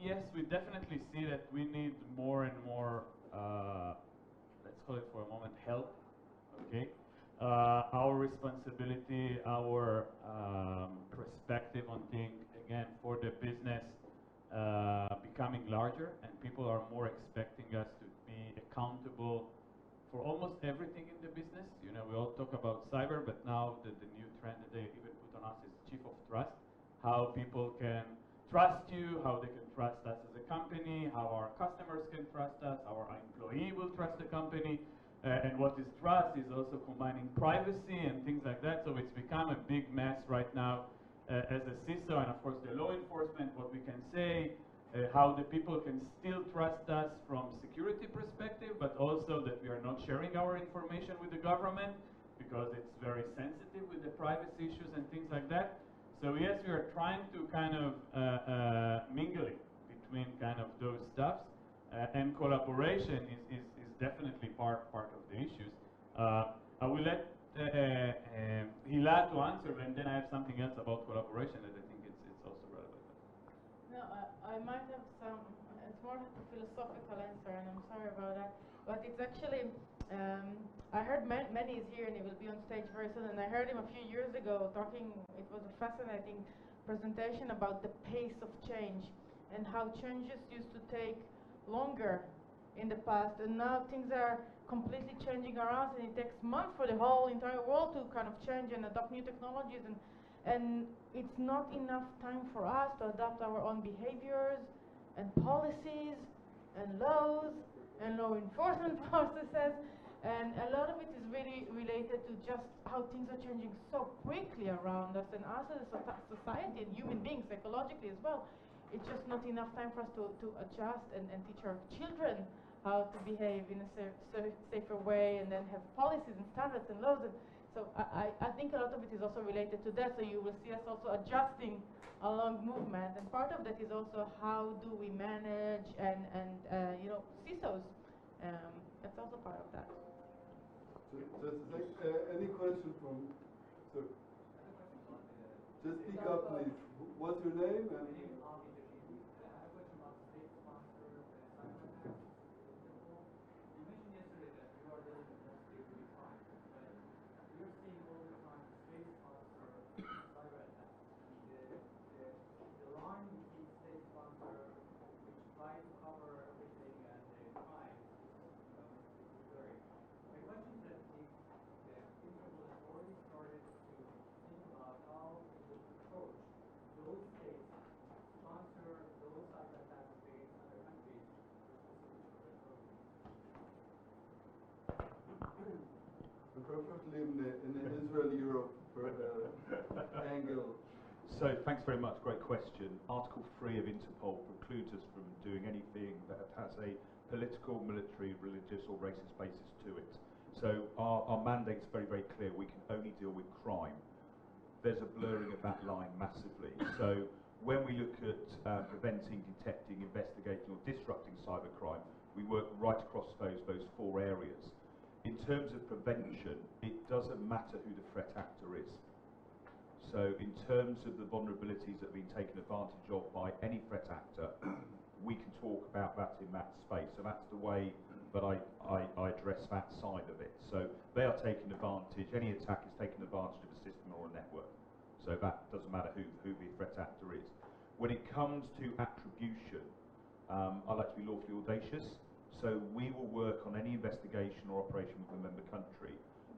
yes, we definitely see that we need more and more, let's call it for a moment, help, okay? Our responsibility, our perspective on things, again, for the business becoming larger, and people are more expecting us to be accountable for almost everything in the business. You know, we all talk about cyber, but now the new trend that they even put on us is chief of trust. How people can trust you, how they can trust us as a company, how our customers can trust us, how our employee will trust the company. And what is trust is also combining privacy and things like that. So it's become a big mess right now as a CISO, and of course the law enforcement, what we can say, how the people can still trust us from security perspective, but also that we are not sharing our information with the government because it's very sensitive with the privacy issues and things like that. So yes, we are trying to kind of mingle between kind of those stuffs, and collaboration is definitely part of the issues. I will let Hila to answer, and then I have something else about collaboration that I think it's also relevant. No, I might have some, it's more like a philosophical answer, and I'm sorry about that. But it's actually, I heard Manny is here and he will be on stage very soon, and I heard him a few years ago talking, it was a fascinating presentation about the pace of change and how changes used to take longer in the past, and now things are completely changing around, and it takes months for the whole entire world to kind of change and adopt new technologies, and it's not enough time for us to adapt our own behaviors and policies and laws and law enforcement processes, and a lot of it is really related to just how things are changing so quickly around us, and us as a society and human beings psychologically as well. It's just not enough time for us to adjust and teach our children how to behave in a safer way, and then have policies and standards and laws. And so I think a lot of it is also related to that. So you will see us also adjusting along movement, and part of that is also how do we manage and you know, CISOs. That's also part of that. Any question from, sir? Just speak up, please. What's your name? Perfectly in the Israel-Europe angle. So thanks very much, great question. Article 3 of Interpol precludes us from doing anything that has a political, military, religious or racist basis to it. So our mandate's very, very clear. We can only deal with crime. There's a blurring of that line massively. So when we look at preventing, detecting, investigating or disrupting cybercrime, we work right across those four areas. In terms of prevention, it doesn't matter who the threat actor is. So in terms of the vulnerabilities that have been taken advantage of by any threat actor, we can talk about that in that space. So that's the way that I address that side of it. So they are taking advantage, any attack is taking advantage of a system or a network. So that doesn't matter who the threat actor is. When it comes to attribution, I like to be lawfully audacious. So we will work on any investigation or operation with a member country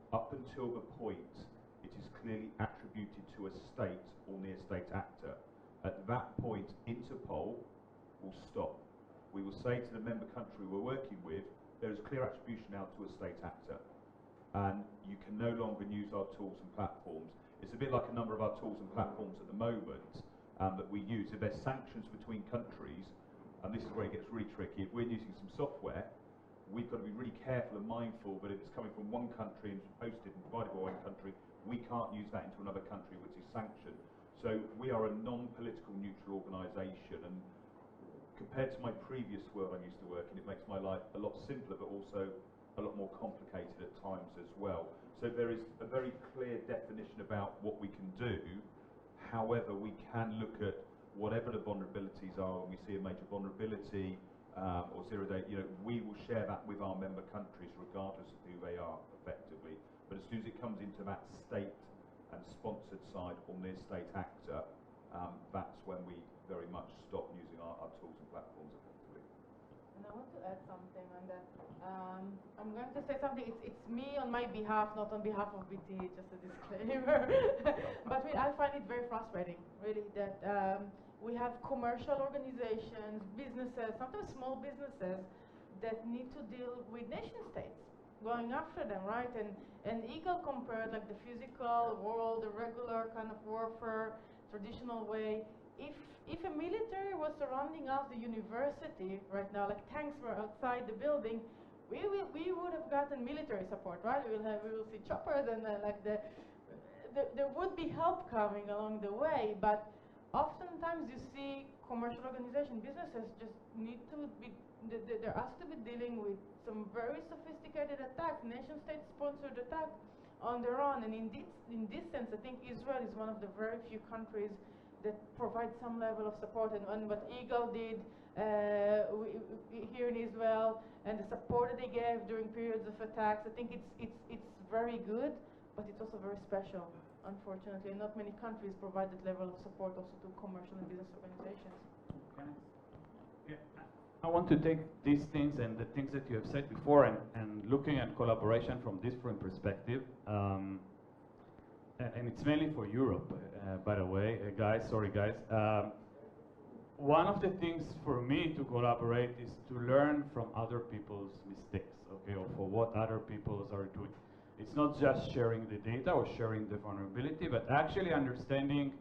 up until the point it is clearly attributed to a state or near state actor. At that point, Interpol will stop. We will say to the member country we're working with, there is clear attribution now to a state actor, and you can no longer use our tools and platforms. It's a bit like a number of our tools and platforms at the moment that we use. If there's sanctions between countries, and this is where it gets really tricky, if we're using some software, we've got to be really careful and mindful that if it's coming from one country and hosted and provided by one country, we can't use that into another country which is sanctioned. So we are a non-political neutral organisation, and compared to my previous world I used to work in, it makes my life a lot simpler but also a lot more complicated at times as well. So there is a very clear definition about what we can do. However, we can look at whatever the vulnerabilities are. When we see a major vulnerability or zero-day, we will share that with our member countries regardless of who they are effectively. But as soon as it comes into that state and sponsored side or near state actor, that's when we very much stop using our tools and platforms effectively. And I want to add something on that. I'm going to say something. It's me on my behalf, not on behalf of BT. Just a disclaimer. But I find it very frustrating, really, that we have commercial organizations, businesses, sometimes small businesses, that need to deal with nation states going after them, right? And Eagle compared like the physical world, the regular kind of warfare, traditional way. If a military was surrounding us, the university right now, like tanks were outside the building, we would have gotten military support, right? We will see choppers and there would be help coming along the way, but oftentimes you see commercial organizations, businesses just need to be, they're asked to be dealing with some very sophisticated attacks, nation-state sponsored attacks on their own. And in this sense, I think Israel is one of the very few countries that provide some level of support. And what Eagle did here in Israel, and the support that they gave during periods of attacks, I think it's very good, but it's also very special. Unfortunately, not many countries provide that level of support also to commercial and business organizations. Yeah. I want to take these things and the things that you have said before and looking at collaboration from different perspective. And it's mainly for Europe, by the way, guys, sorry guys. One of the things for me to collaborate is to learn from other people's mistakes, okay, or for what other people are doing. It's not just sharing the data or sharing the vulnerability, but actually understanding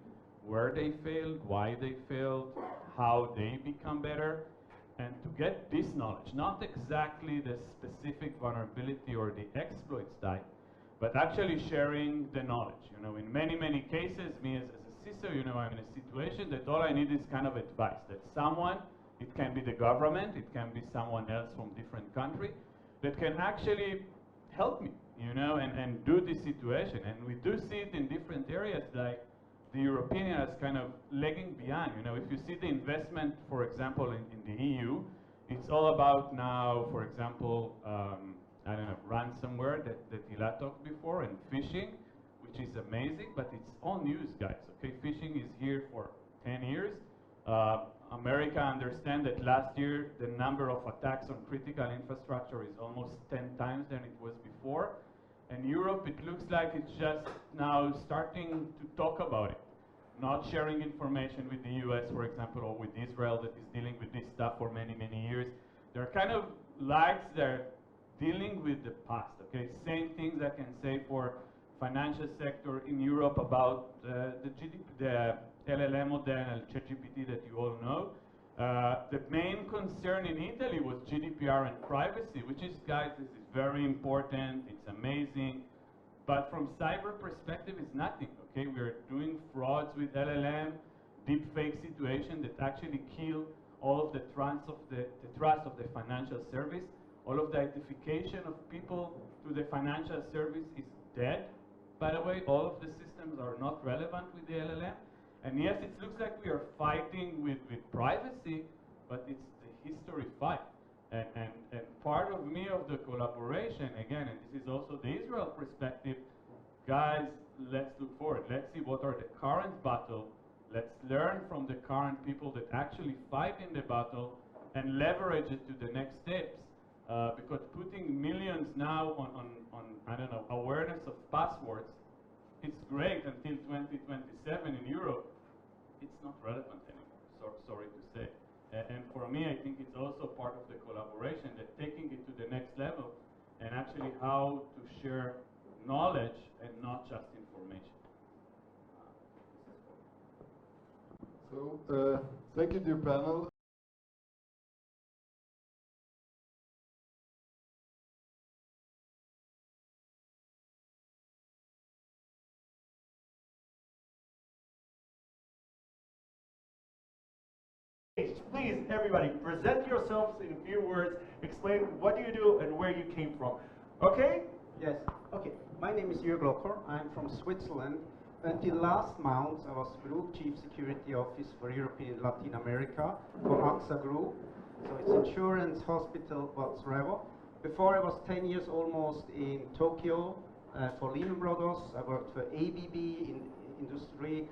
where they failed, why they failed, how they become better, and to get this knowledge, not exactly the specific vulnerability or the exploits type, but actually sharing the knowledge. You know, in many, many cases, me as a CISO, you know, I'm in a situation that all I need is kind of advice, that someone, it can be the government, it can be someone else from different country, that can actually help me, you know, and do this situation. And we do see it in different areas, like the European is kind of lagging behind. You know, if you see the investment, for example, in the EU, it's all about now, for example, I don't know, ransomware that Hila talked before, and phishing, which is amazing, but it's all news, guys, okay? Phishing is here for 10 years. America understand that last year the number of attacks on critical infrastructure is almost 10 times than it was before. And Europe, it looks like it's just now starting to talk about it, not sharing information with the US, for example, or with Israel that is dealing with this stuff for many, many years. They're kind of lags, they're dealing with the past, okay? Same things I can say for financial sector in Europe about the LLM model and ChatGPT that you all know. The main concern in Italy was GDPR and privacy, which is, guys, this is very important, it's amazing, but from cyber perspective, it's nothing, okay? We're doing frauds with LLM, deep fake situation that actually kill all of the trust of the financial service. All of the identification of people to the financial service is dead. By the way, all of the systems are not relevant with the LLM. And yes, it looks like we are fighting with privacy, but it's the history fight. And part of me of the collaboration, again, and this is also the Israel perspective, guys, let's look forward. Let's see what are the current battle. Let's learn from the current people that actually fight in the battle and leverage it to the next steps. Because putting millions now on I don't know, awareness of passwords, it's great until 2027 in Europe. It's not relevant anymore, sorry to say. And for me, I think it's also part of the collaboration, that taking it to the next level and actually how to share knowledge and not just information. So, thank you, dear panel. Please, everybody, present yourselves in a few words. Explain what do you do and where you came from. Okay? Yes. Okay. My name is Jörg Locker. I'm from Switzerland. Until last month, I was Group Chief Security Office for European Latin America for AXA Group. So it's insurance, hospital, whatsoever. Before, I was 10 years almost in Tokyo for Lehman Brothers. I worked for ABB in industry,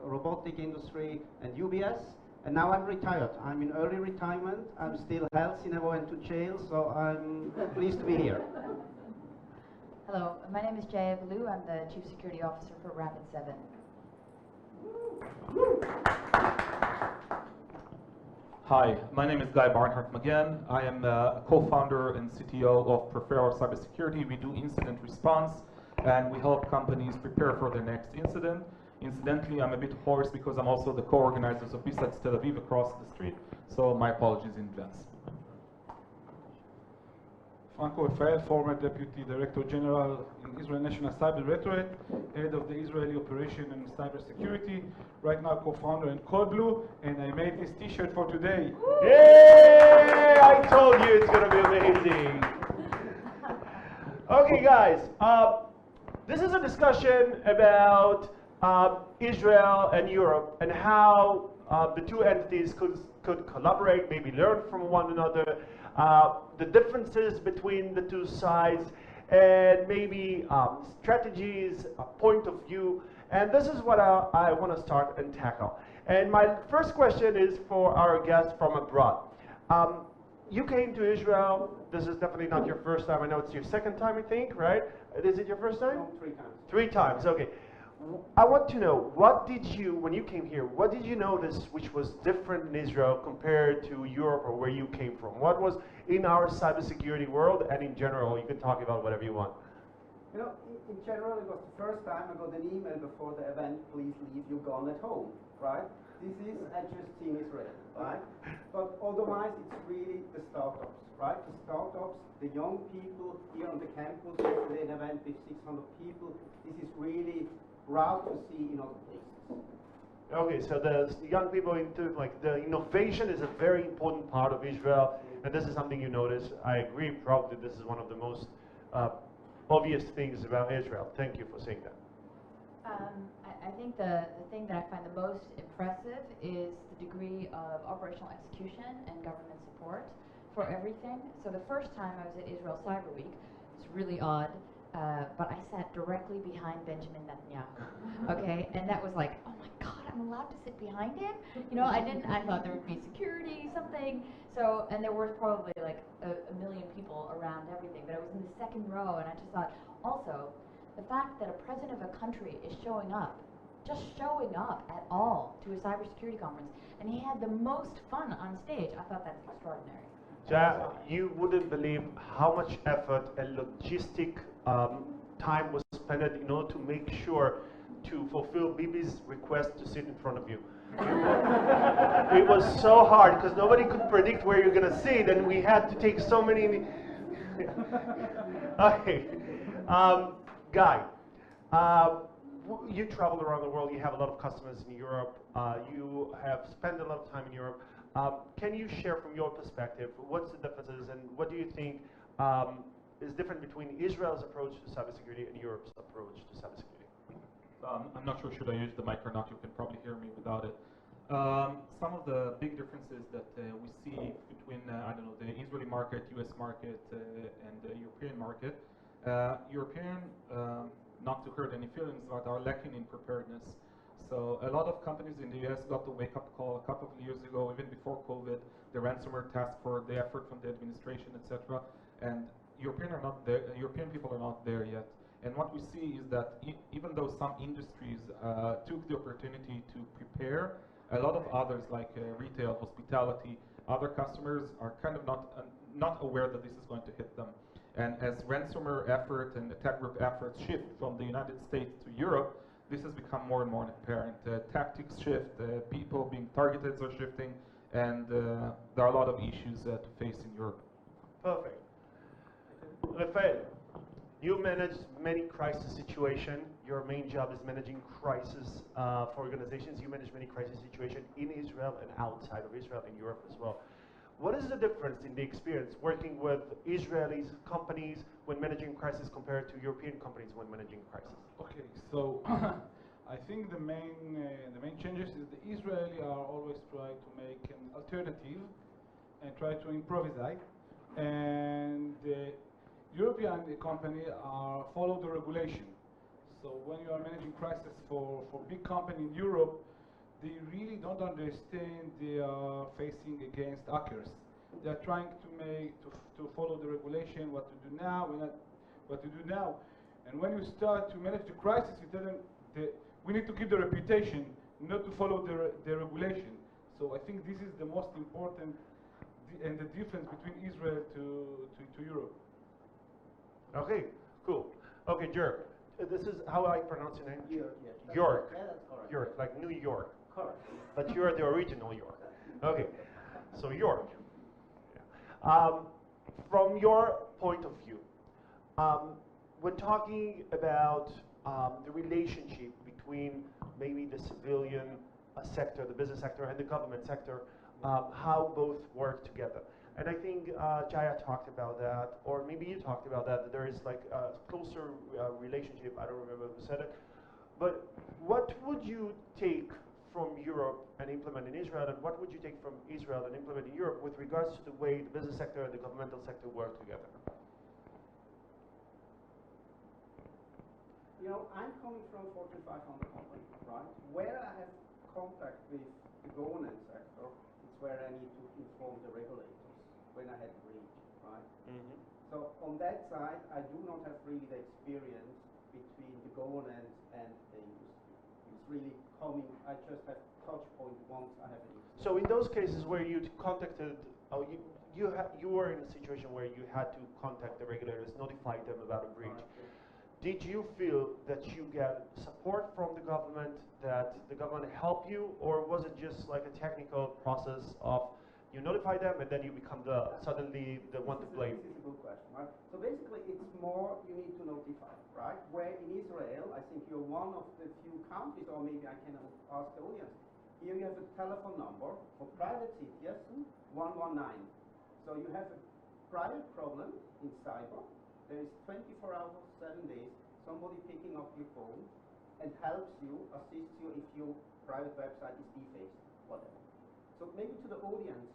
robotic industry, and UBS. And now I'm retired. I'm in early retirement. I'm still healthy, never went to jail, so I'm pleased to be here. Hello, my name is Jaya Balu. I'm the Chief Security Officer for Rapid7. Hi, my name is Guy Barnhart-McGann. I am co-founder and CTO of Prefer Cybersecurity. We do incident response, and we help companies prepare for their next incident. Incidentally, I'm a bit hoarse because I'm also the co-organizers of BSATs Tel Aviv across the street, so my apologies in advance. Franco Rafael, former Deputy Director General in Israel National Cyber Directorate, head of the Israeli Operation and Cybersecurity, right now co-founder in Cold Blue, and I made this t-shirt for today. Yay! I told you it's going to be amazing. Okay, guys, this is a discussion about Israel and Europe and how the two entities could collaborate, maybe learn from one another, the differences between the two sides, and maybe strategies, a point of view. And this is what I want to start and tackle. And my first question is for our guests from abroad. You came to Israel. This is definitely not your first time. I know it's your second time, I think, right? Is it your first time? No, 3 times. 3 times, okay. I want to know, what did you, when you came here, what did you notice which was different in Israel compared to Europe or where you came from? What was in our cybersecurity world, and in general, you can talk about whatever you want. You know, in general, it was the first time I got an email before the event, please leave your gun at home, right? This is just in Israel, right? But otherwise, it's really the startups, right? The startups, the young people here on the campus, yesterday an event with 600 people. This is really rare to see in other places. Okay, so the young people into, like, the innovation is a very important part of Israel, and this is something you notice. I agree, probably this is one of the most obvious things about Israel. Thank you for saying that. I think the thing that I find the most impressive is the degree of operational execution and government support for everything. So the first time I was at Israel Cyber Week, it's really odd, but I sat directly behind Benjamin Netanyahu, okay? And that was like, oh my God, I'm allowed to sit behind him? You know, I thought there would be security, something. So, and there was probably like a million people around everything, but I was in the second row, and I just thought, also, the fact that a president of a country is showing up, just showing up at all to a cybersecurity conference, and he had the most fun on stage, I thought that's extraordinary. Ja, you wouldn't believe how much effort and logistic time was spent in order to make sure to fulfill Bibi's request to sit in front of you. It was so hard because nobody could predict where you're going to sit, and we had to take so many. Okay. Guy, you traveled around the world. You have a lot of customers in Europe. You have spent a lot of time in Europe. Can you share from your perspective what's the differences, and what do you think is different between Israel's approach to cybersecurity and Europe's approach to cybersecurity? I'm not sure should I use the mic or not. You can probably hear me without it. Some of the big differences that we see between, I don't know, the Israeli market, US market, and the European market. European, not to hurt any feelings, but are lacking in preparedness. So a lot of companies in the US got the wake-up call a couple of years ago, even before COVID, the ransomware task force, the effort from the administration, etc. And European people are not there yet. And what we see is that even though some industries took the opportunity to prepare, a lot of others, like retail, hospitality, other customers are kind of not aware that this is going to hit them. And as ransomware effort and attack group efforts shift from the United States to Europe, this has become more and more apparent. Tactics shift, people being targeted are shifting, and there are a lot of issues to face in Europe. Perfect. Rafael, you manage many crisis situations. Your main job is managing crisis for organizations. You manage many crisis situations in Israel and outside of Israel, in Europe as well. What is the difference in the experience working with Israeli companies when managing crisis compared to European companies when managing crisis? Okay, so I think the main changes is the Israeli are always trying to make an alternative and try to improvise, and the European company are follow the regulation. So when you are managing crisis for big company in Europe, they really don't understand they are facing against hackers. They are trying to follow the regulation, what to do now, what to do now. And when you start to manage the crisis, you tell them we need to keep the reputation, not to follow the regulation. So I think this is the most important and the difference between Israel to Europe. Okay, cool. Okay, Jörg, this is how I pronounce your name? York, yes. York. Yeah, that's correct. York, like New York. Correct. But you're the original York. Okay, so York. From your point of view, when talking about the relationship between maybe the civilian sector, the business sector, and the government sector, how both work together. And I think Jaya talked about that, or maybe you talked about that there is like a closer relationship, I don't remember who said it. But what would you take from Europe and implement in Israel, and what would you take from Israel and implement in Europe with regards to the way the business sector and the governmental sector work together? You know, I'm coming from Fortune 500 company, right? Where I have contact with the government sector, it's where I need to inform the regulators when I had breach, right? Mm-hmm. So on that side, I do not have really the experience between the government and the industry. It's really coming, I just have touch point once I have an incident. So in those cases where you contacted, you were in a situation where you had to contact the regulators, notify them about a breach. Did you feel that you get support from the government, that the government helped you, or was it just like a technical process of you notify them and then you become suddenly the one to blame? This is a good question, right? So basically it's more you need to notify, right? Where in Israel, I think you're one of the few countries, or maybe I can ask the audience, here you have a telephone number for private citizens, 119. So you have a private problem in cyber. There is 24 hours, 7 days, somebody picking up your phone and helps you, assists you if your private website is defaced, whatever. So maybe to the audience,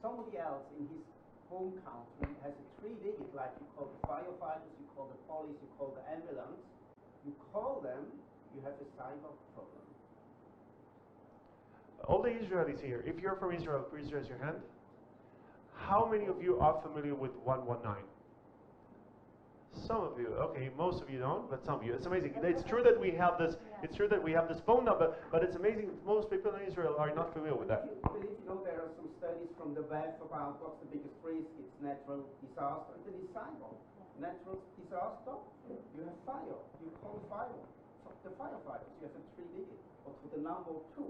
somebody else in his home country has a 3-digit, like you call the firefighters, you call the police, you call the ambulance. You call them, you have a cyber problem. All the Israelis here, if you're from Israel, please raise your hand. How many of you are familiar with 119? Some of you, okay, most of you don't, but some of you. It's amazing. It's true that we have this. It's true that we have this phone number, but it's amazing. Most people in Israel are not familiar with that. You know, there are some studies from the web about what's the biggest risk. It's natural disaster, and then it's cyber. Natural disaster, you have fire. You call the firefighters. You have a 3-digit. But for the number 2,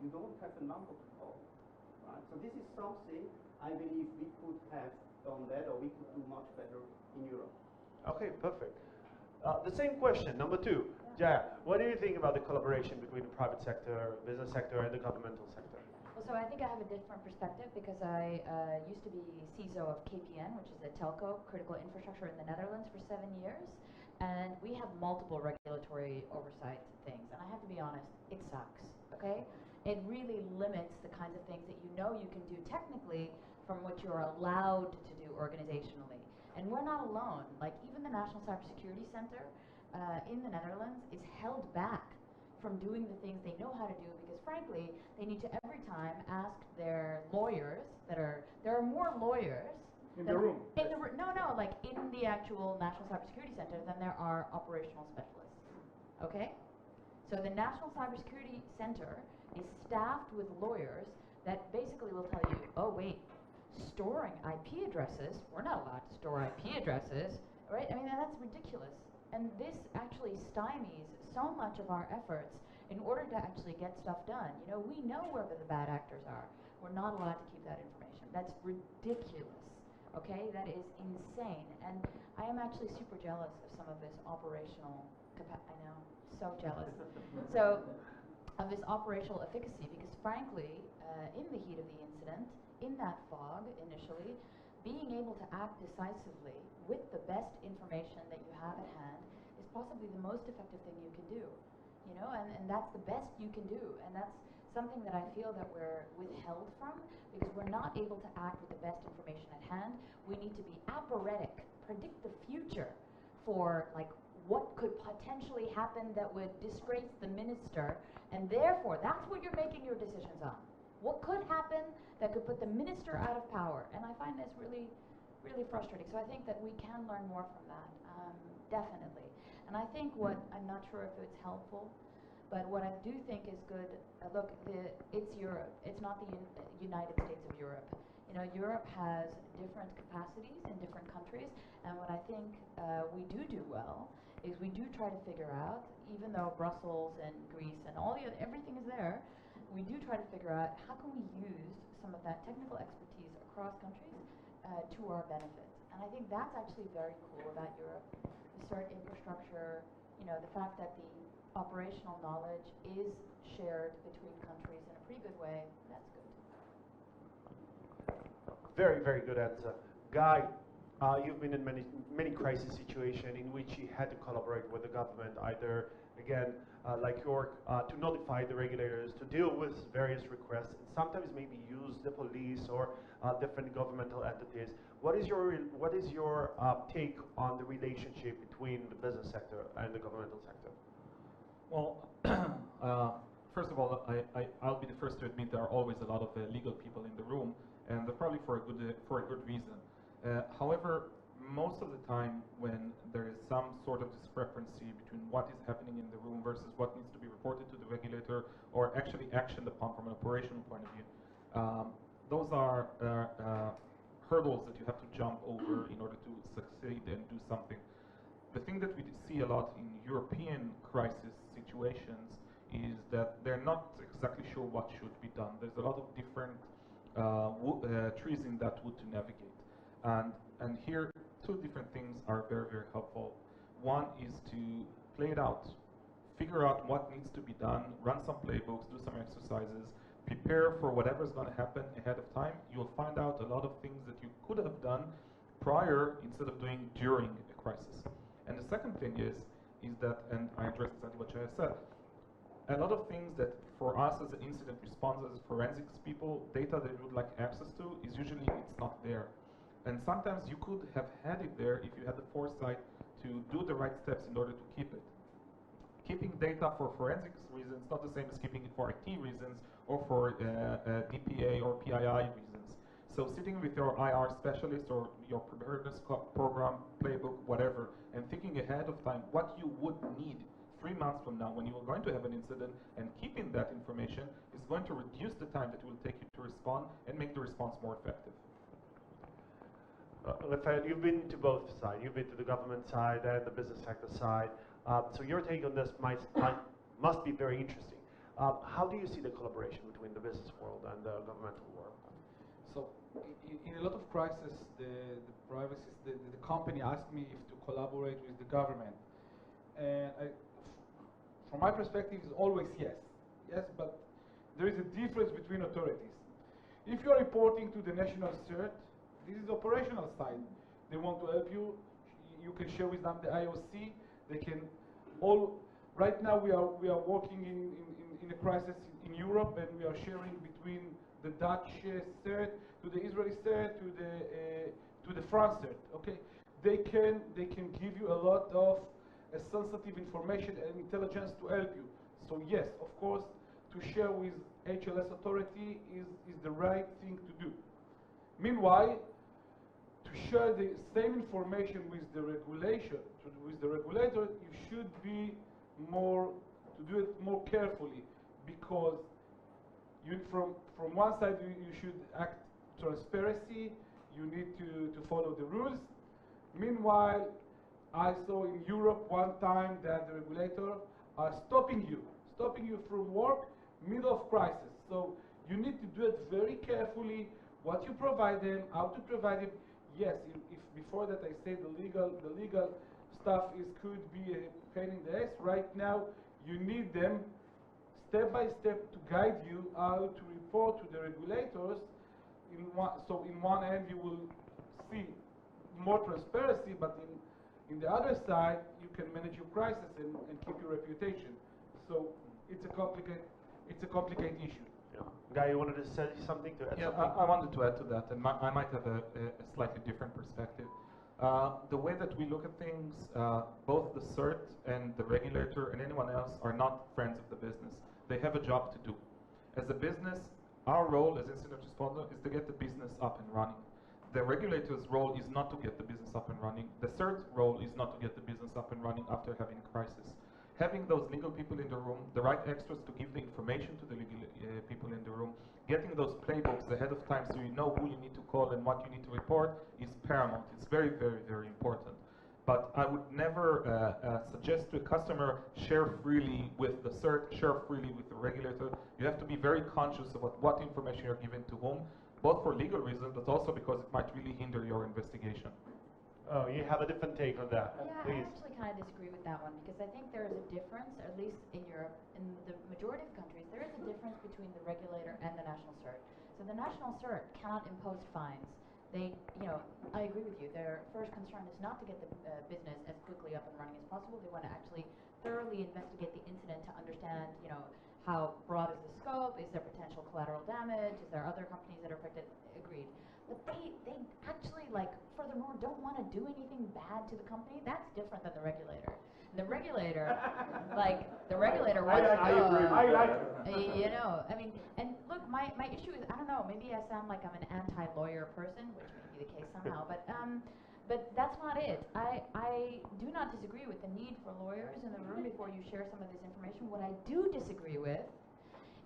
you don't have a number to call. Right? So this is something I believe we could have done that, or we could do much better in Europe. Okay, perfect. The same question, number 2. Jaya, what do you think about the collaboration between the private sector, business sector, and the governmental sector? Well, so I think I have a different perspective because I used to be CISO of KPN, which is a telco, critical infrastructure in the Netherlands for 7 years. And we have multiple regulatory oversight things. And I have to be honest, it sucks, okay? It really limits the kinds of things that you know you can do technically from what you're allowed to do organizationally. And we're not alone. Like even the National Cybersecurity Center in the Netherlands is held back from doing the things they know how to do because frankly, they need to every time ask their lawyers there are more lawyers in the room. No, like in the actual National Cybersecurity Center than there are operational specialists. Okay? So the National Cybersecurity Center is staffed with lawyers that basically will tell you, oh wait, storing IP addresses, we're not allowed to store IP addresses, right? I mean, that's ridiculous. And this actually stymies so much of our efforts in order to actually get stuff done. You know, we know where the bad actors are. We're not allowed to keep that information. That's ridiculous, okay? That is insane. And I am actually super jealous of some of this operational capacity. I know, so jealous. So, of this operational efficacy, because frankly, in the heat of the incident, in that fog initially, being able to act decisively with the best information that you have at hand is possibly the most effective thing you can do. You know, and that's the best you can do. And that's something that I feel that we're withheld from because we're not able to act with the best information at hand. We need to be aphoretic, predict the future for like what could potentially happen that would disgrace the minister, and therefore that's what you're making your decisions on. What could happen that could put the minister out of power? And I find this really, really frustrating. So I think that we can learn more from that, definitely. And I think what, I'm not sure if it's helpful, but what I do think is good, look, it's Europe. It's not the United States of Europe. You know, Europe has different capacities in different countries, and what I think we do well is we do try to figure out, even though Brussels and Greece and all the other, everything is there, we do try to figure out how can we use some of that technical expertise across countries to our benefit. And I think that's actually very cool about Europe. The CERT infrastructure, you know, the fact that the operational knowledge is shared between countries in a pretty good way, that's good. Very, very good answer. Guy, you've been in many crisis situations in which you had to collaborate with the government, either, again, like York, to notify the regulators, to deal with various requests, and sometimes maybe use the police or different governmental entities. What is your take on the relationship between the business sector and the governmental sector? Well, first of all, I'll be the first to admit there are always a lot of legal people in the room, and they're probably for a good reason. However, most of the time when there is some sort of discrepancy between what is happening in the room versus what needs to be reported to the regulator or actually actioned upon from an operational point of view, those are hurdles that you have to jump over in order to succeed and do something. The thing that we see a lot in European crisis situations is that they're not exactly sure what should be done. There's a lot of different trees in that wood to navigate. And here, two different things are very, very helpful. One is to play it out, figure out what needs to be done, run some playbooks, do some exercises, prepare for whatever's going to happen ahead of time. You'll find out a lot of things that you could have done prior instead of doing during a crisis. And the second thing is that, and I addressed exactly what Shaya said, a lot of things that for us as incident responders, forensics people, data that we would like access to is usually it's not there. And sometimes you could have had it there if you had the foresight to do the right steps in order to keep it. Keeping data for forensics reasons is not the same as keeping it for IT reasons or for DPA or PII reasons. So sitting with your IR specialist or your preparedness program, playbook, whatever, and thinking ahead of time what you would need 3 months from now when you are going to have an incident, and keeping that information is going to reduce the time that it will take you to respond and make the response more effective. Rafael, you've been to both sides. You've been to the government side and the business sector side. So your take on this must be very interesting. How do you see the collaboration between the business world and the governmental world? So, in a lot of crises, the company asked me if to collaborate with the government, and from my perspective, it's always yes. Yes, but there is a difference between authorities. If you are reporting to the national CERT, this is the operational side. They want to help you. You can share with them the IOC. They can all. Right now, we are working in a crisis in Europe, and we are sharing between the Dutch CERT to the Israeli CERT to the France CERT. Okay, they can give you a lot of sensitive information and intelligence to help you. So yes, of course, to share with HLS authority is the right thing to do. Meanwhile, to share the same information with the regulator, you should be to do it more carefully, because from one side you should act transparency, you need to follow the rules. Meanwhile, I saw in Europe one time that the regulator are stopping you from work middle of crisis. So you need to do it very carefully, what you provide them, how to provide it. Yes, if before that I say the legal stuff could be a pain in the ass, right now you need them step by step to guide you how to report to the regulators. So in one end you will see more transparency, but in the other side you can manage your crisis and keep your reputation. So it's a complicated issue. Yeah. Guy, you wanted to say something to add? Yeah, something? I wanted to add to that, and I might have a slightly different perspective. The way that we look at things, both the CERT and the regulator and anyone else are not friends of the business. They have a job to do. As a business, our role as incident responder is to get the business up and running. The regulator's role is not to get the business up and running. The CERT role is not to get the business up and running after having a crisis. Having those legal people in the room, the right extras to give the information to the legal people in the room, getting those playbooks ahead of time so you know who you need to call and what you need to report is paramount. It's very, very, very important. But I would never suggest to a customer share freely with the CERT, share freely with the regulator. You have to be very conscious about what information you're giving to whom, both for legal reasons, but also because it might really hinder your investigation. Oh, you have a different take on that. Yeah, Please. I actually kind of disagree with that one because I think there is a difference, at least in Europe, in the majority of countries, there is a difference between the regulator and the national CERT. So the national CERT cannot impose fines. They, I agree with you. Their first concern is not to get the business as quickly up and running as possible. They want to actually thoroughly investigate the incident to understand, how broad is the scope, is there potential collateral damage, is there other companies that are affected? Agreed. But they actually, furthermore, don't want to do anything bad to the company. That's different than the regulator. The regulator, wants to know. And look, my issue is, I don't know, maybe I sound like I'm an anti-lawyer person, which may be the case somehow, but that's not it. I do not disagree with the need for lawyers in the room before you share some of this information. What I do disagree with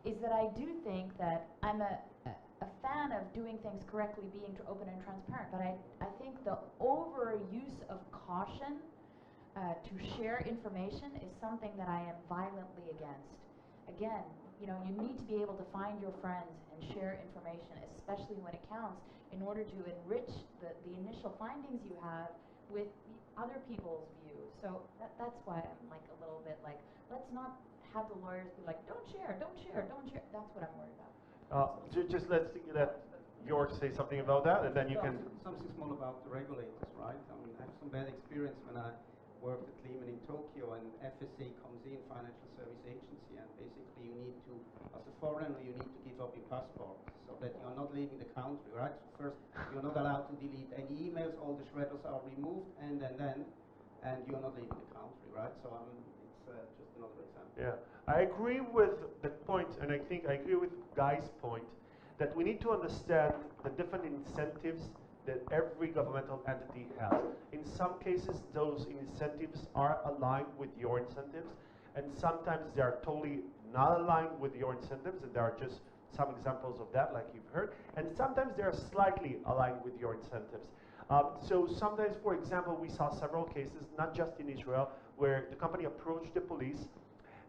is that I do think that I'm a fan of doing things correctly, being open and transparent, but I think the overuse of caution to share information is something that I am violently against. Again, you need to be able to find your friends and share information, especially when it counts, in order to enrich the initial findings you have with other people's views. So that's why I'm a little bit let's not have the lawyers be like, don't share, don't share, don't share. That's what I'm worried about. Just let George say something about that, and then you can... Something small about the regulators, right? I mean, I have some bad experience when I worked at Lehman in Tokyo, and FSA comes in, Financial Service Agency, and basically you need to, as a foreigner, you need to give up your passport so that you're not leaving the country, right? So first, you're not allowed to delete any emails, all the shredders are removed, and you're not leaving the country, right? So it's just another example. Yeah, I agree with the point, and I think I agree with Guy's point, that we need to understand the different incentives that every governmental entity has. In some cases, those incentives are aligned with your incentives, and sometimes they are totally not aligned with your incentives, and there are just some examples of that, like you've heard, and sometimes they are slightly aligned with your incentives. So sometimes, for example, we saw several cases, not just in Israel, where the company approached the police,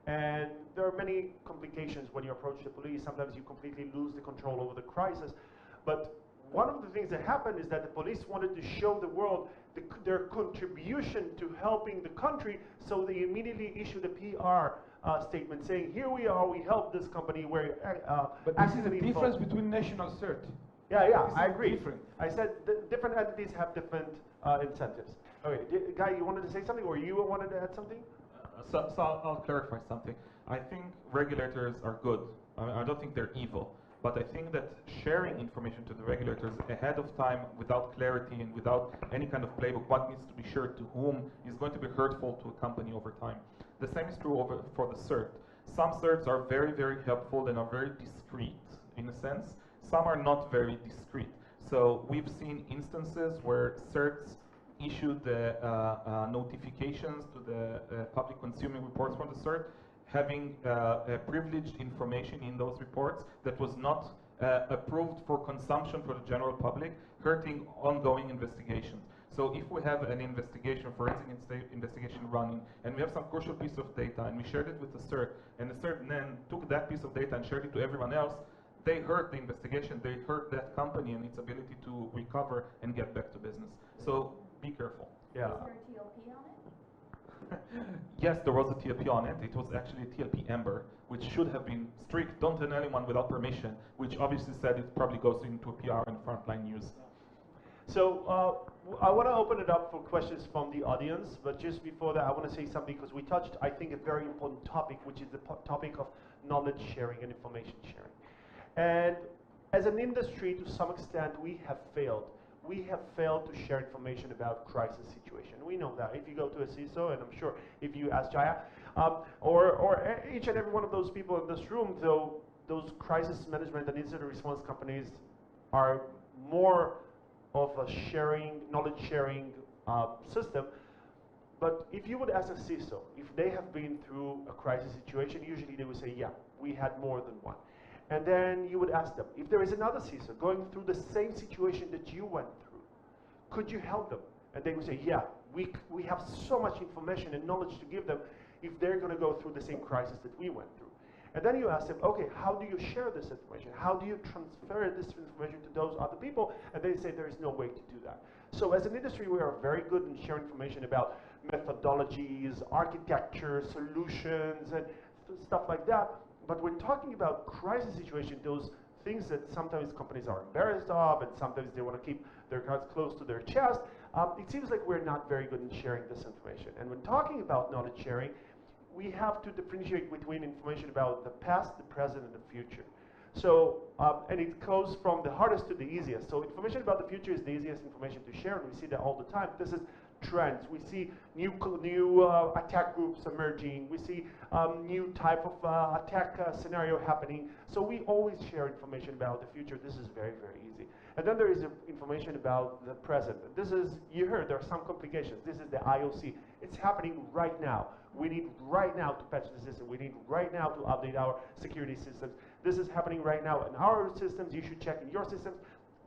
and there are many complications when you approach the police. Sometimes you completely lose the control over the crisis. But one of the things that happened is that the police wanted to show the world their contribution to helping the country, so they immediately issued a PR statement saying, here we are, we helped this company. But this is the difference between national CERT. Yeah, I agree. Different. I said different entities have different incentives. Okay, Guy, you wanted to say something, or you wanted to add something? So I'll clarify something. I think regulators are good. I don't think they're evil. But I think that sharing information to the regulators ahead of time without clarity and without any kind of playbook, what needs to be shared to whom, is going to be hurtful to a company over time. The same is true for the CERT. Some CERTs are very, very helpful and are very discreet in a sense. Some are not very discreet. So we've seen instances where CERTs issued the notifications to the public consuming reports from the CERT, having privileged information in those reports that was not approved for consumption for the general public, hurting ongoing investigations. So if we have an investigation, forensic investigation running, and we have some crucial piece of data, and we shared it with the CERT, and the CERT then took that piece of data and shared it to everyone else, they hurt the investigation, they hurt that company and its ability to recover and get back to business. So be careful. Is Yeah. there a TLP on it? Yes, there was a TLP on it. It was actually a TLP Amber, which should have been strict, don't tell anyone without permission, which obviously said it probably goes into a PR and frontline news. So I want to open it up for questions from the audience, but just before that, I want to say something, because we touched, I think, a very important topic, which is the topic of knowledge sharing and information sharing. And as an industry, to some extent, we have failed. we have failed to share information about crisis situation. We know that. If you go to a CISO, and I'm sure if you ask Jaya, or each and every one of those people in this room, though, those crisis management and incident response companies are more of a knowledge sharing system. But if you would ask a CISO, if they have been through a crisis situation, usually they would say, yeah, we had more than one. And then you would ask them, if there is another CISO going through the same situation that you went through, could you help them? And they would say, yeah, we have so much information and knowledge to give them if they're going to go through the same crisis that we went through. And then you ask them, okay, how do you share this information? How do you transfer this information to those other people? And they say there is no way to do that. So as an industry, we are very good in sharing information about methodologies, architecture, solutions, and stuff like that. But when talking about crisis situation, those things that sometimes companies are embarrassed of, and sometimes they want to keep their cards close to their chest, it seems like we're not very good in sharing this information. And when talking about knowledge sharing, we have to differentiate between information about the past, the present, and the future. So, and it goes from the hardest to the easiest. So information about the future is the easiest information to share, and we see that all the time. This is trends. We see new attack groups emerging. We see new type of attack scenario happening. So we always share information about the future. This is very, very easy. And then there is information about the present. This is, you heard, there are some complications. This is the IOC. It's happening right now. We need right now to patch the system. We need right now to update our security systems. This is happening right now in our systems. You should check in your systems.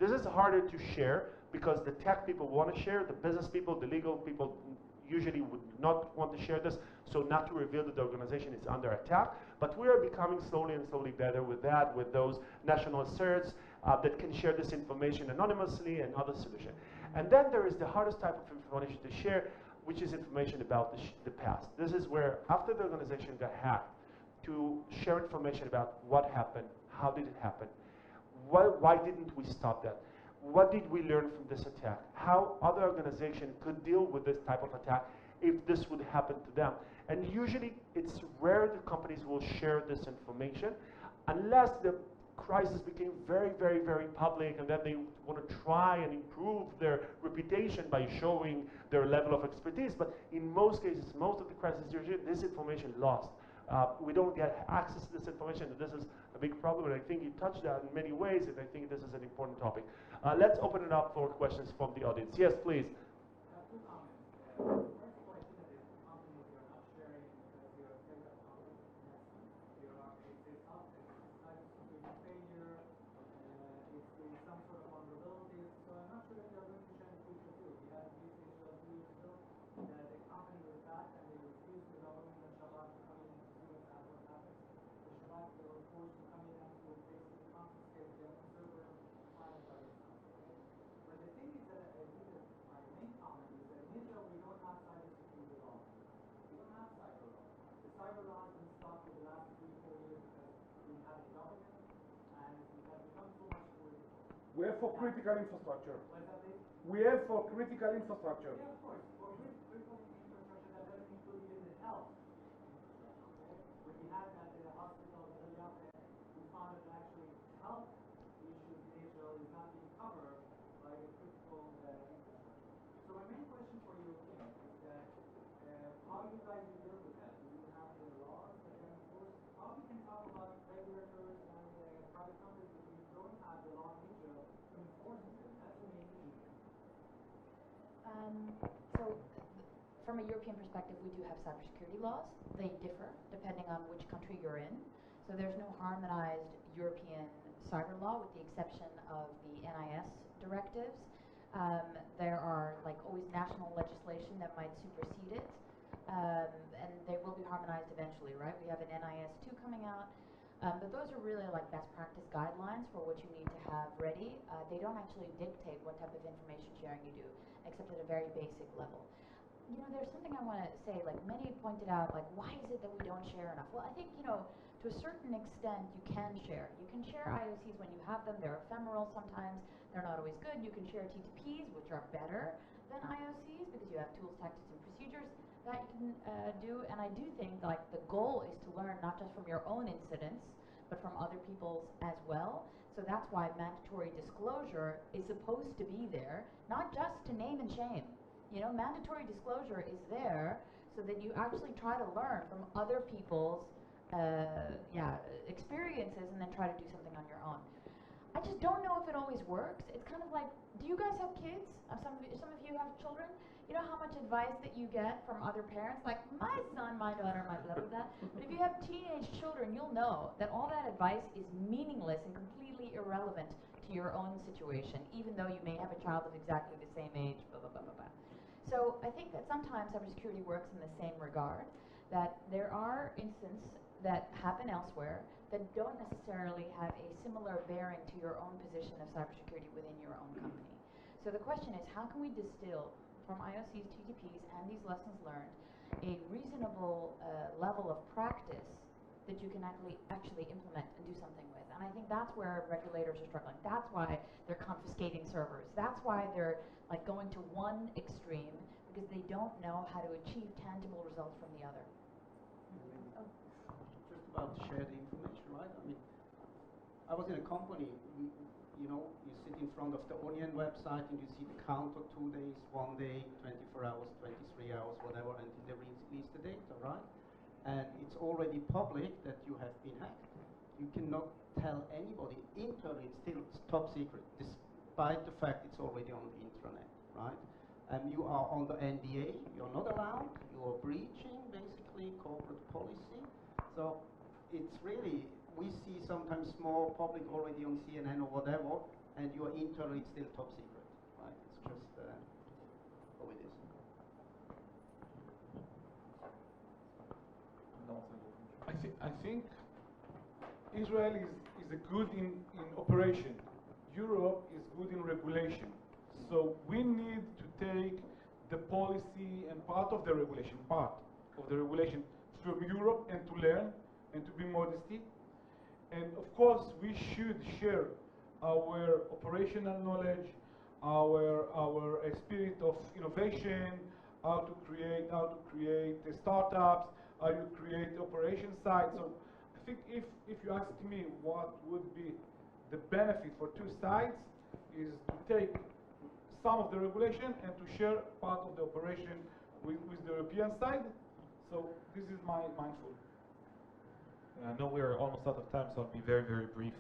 This is harder to share because the tech people want to share, the business people, the legal people usually would not want to share this, so not to reveal that the organization is under attack. But we are becoming slowly and slowly better with that, with those national asserts that can share this information anonymously and other solutions. And then there is the hardest type of information to share, which is information about the past. This is where, after the organization got hacked, to share information about what happened, how did it happen, why didn't we stop that? What did we learn from this attack? How other organizations could deal with this type of attack if this would happen to them? And usually it's rare that companies will share this information unless the crisis became very, very, very public, and then they want to try and improve their reputation by showing their level of expertise. But in most cases, most of the crises, usually this information lost. We don't get access to this information, and this is a big problem, and I think you touched that in many ways, and I think this is an important topic. Let's open it up for questions from the audience. Yes, please. Two comments. First question is, companies you're not sharing because you're afraid of conflict of interest. It's cybersecurity failure, it's some sort of vulnerabilities. So I'm not sure that you're going to share in the future too. We had a case in Israel 2 years ago that a company was backed and they refused the government and Shabbat to come in and see what happens. The Shabbat, they were forced to come in and to basically confiscate their server client by yourself. But the thing is that I think that my main comment is that in Israel we don't have cybersecurity law. We don't have cyber law. The cyber law has been stopped for the last 3-4 years because we have a government and we have become so much political. We have for critical infrastructure. What is that, Dave? We have for critical infrastructure. Yeah, of course. For critical infrastructure, that doesn't include even the health infrastructure. Okay? When we had that in the hospital in Yafa, we found that actually health issues in Israel is not being covered by the critical infrastructure. So my main question for you is that how you guys deal with that? Do you have the laws that are enforced? How we can talk about regulators and private companies if we don't have the law in Israel to enforce it? That's the main issue. So from a European perspective, we do have cybersecurity laws. They differ depending on which country you're in. So there's no harmonized European cyber law with the exception of the NIS directives. There are like always national legislation that might supersede it. And they will be harmonized eventually, right? We have an NIS 2 coming out. But those are really like best practice guidelines for what you need to have ready. They don't actually dictate what type of information sharing you do, except at a very basic level. You know, there's something I want to say, like many pointed out, like why is it that we don't share enough? Well, I think, you know, to a certain extent you can share. You can share IOCs when you have them. They're ephemeral sometimes. They're not always good. You can share TTPs, which are better than IOCs because you have tools, tactics, and procedures that you can do. And I do think like the goal is to learn not just from your own incidents, but from other people's as well. So that's why mandatory disclosure is supposed to be there, not just to name and shame. You know, mandatory disclosure is there so that you actually try to learn from other people's experiences and then try to do something on your own. I just don't know if it always works. It's kind of like, do you guys have kids? Some of you have children. You know how much advice that you get from other parents? Like, my son, my daughter, my blah, blah, blah. But if you have teenage children, you'll know that all that advice is meaningless and completely irrelevant to your own situation, even though you may have a child of exactly the same age, blah, blah, blah, blah, blah. So I think that sometimes cybersecurity works in the same regard, that there are instances that happen elsewhere that don't necessarily have a similar bearing to your own position of cybersecurity within your own company. So the question is, how can we distill from IOCs, TTPs, and these lessons learned a reasonable level of practice that you can actually implement and do something with? And I think that's where regulators are struggling. That's why they're confiscating servers. That's why they're like going to one extreme, because they don't know how to achieve tangible results from the other. Just about shared information, right? I mean, I was in a company, you know, you sit in front of the Onion website and you see the counter 2 days, 1 day, 24 hours, 23 hours, whatever, until they release the data, right? And it's already public that you have been hacked. You cannot tell anybody. Internally, it's still top secret, despite the fact it's already on the intranet, right? And you are under NDA, you're not allowed, you're breaching, basically, corporate policy. So it's really, we see sometimes more public already on CNN or whatever, and your internally it's still top secret, right? It's just how it is. I think Israel is a good in operation. Europe is good in regulation. So we need to take the policy and part of the regulation from Europe and to learn and to be modesty. And of course, we should share our operational knowledge, our spirit of innovation, how to create startups, how to create operation sites. So I think if you ask me what would be the benefit for two sides, is to take some of the regulation and to share part of the operation with the European side. So this is my mindful. I know we're almost out of time, so I'll be very, very brief.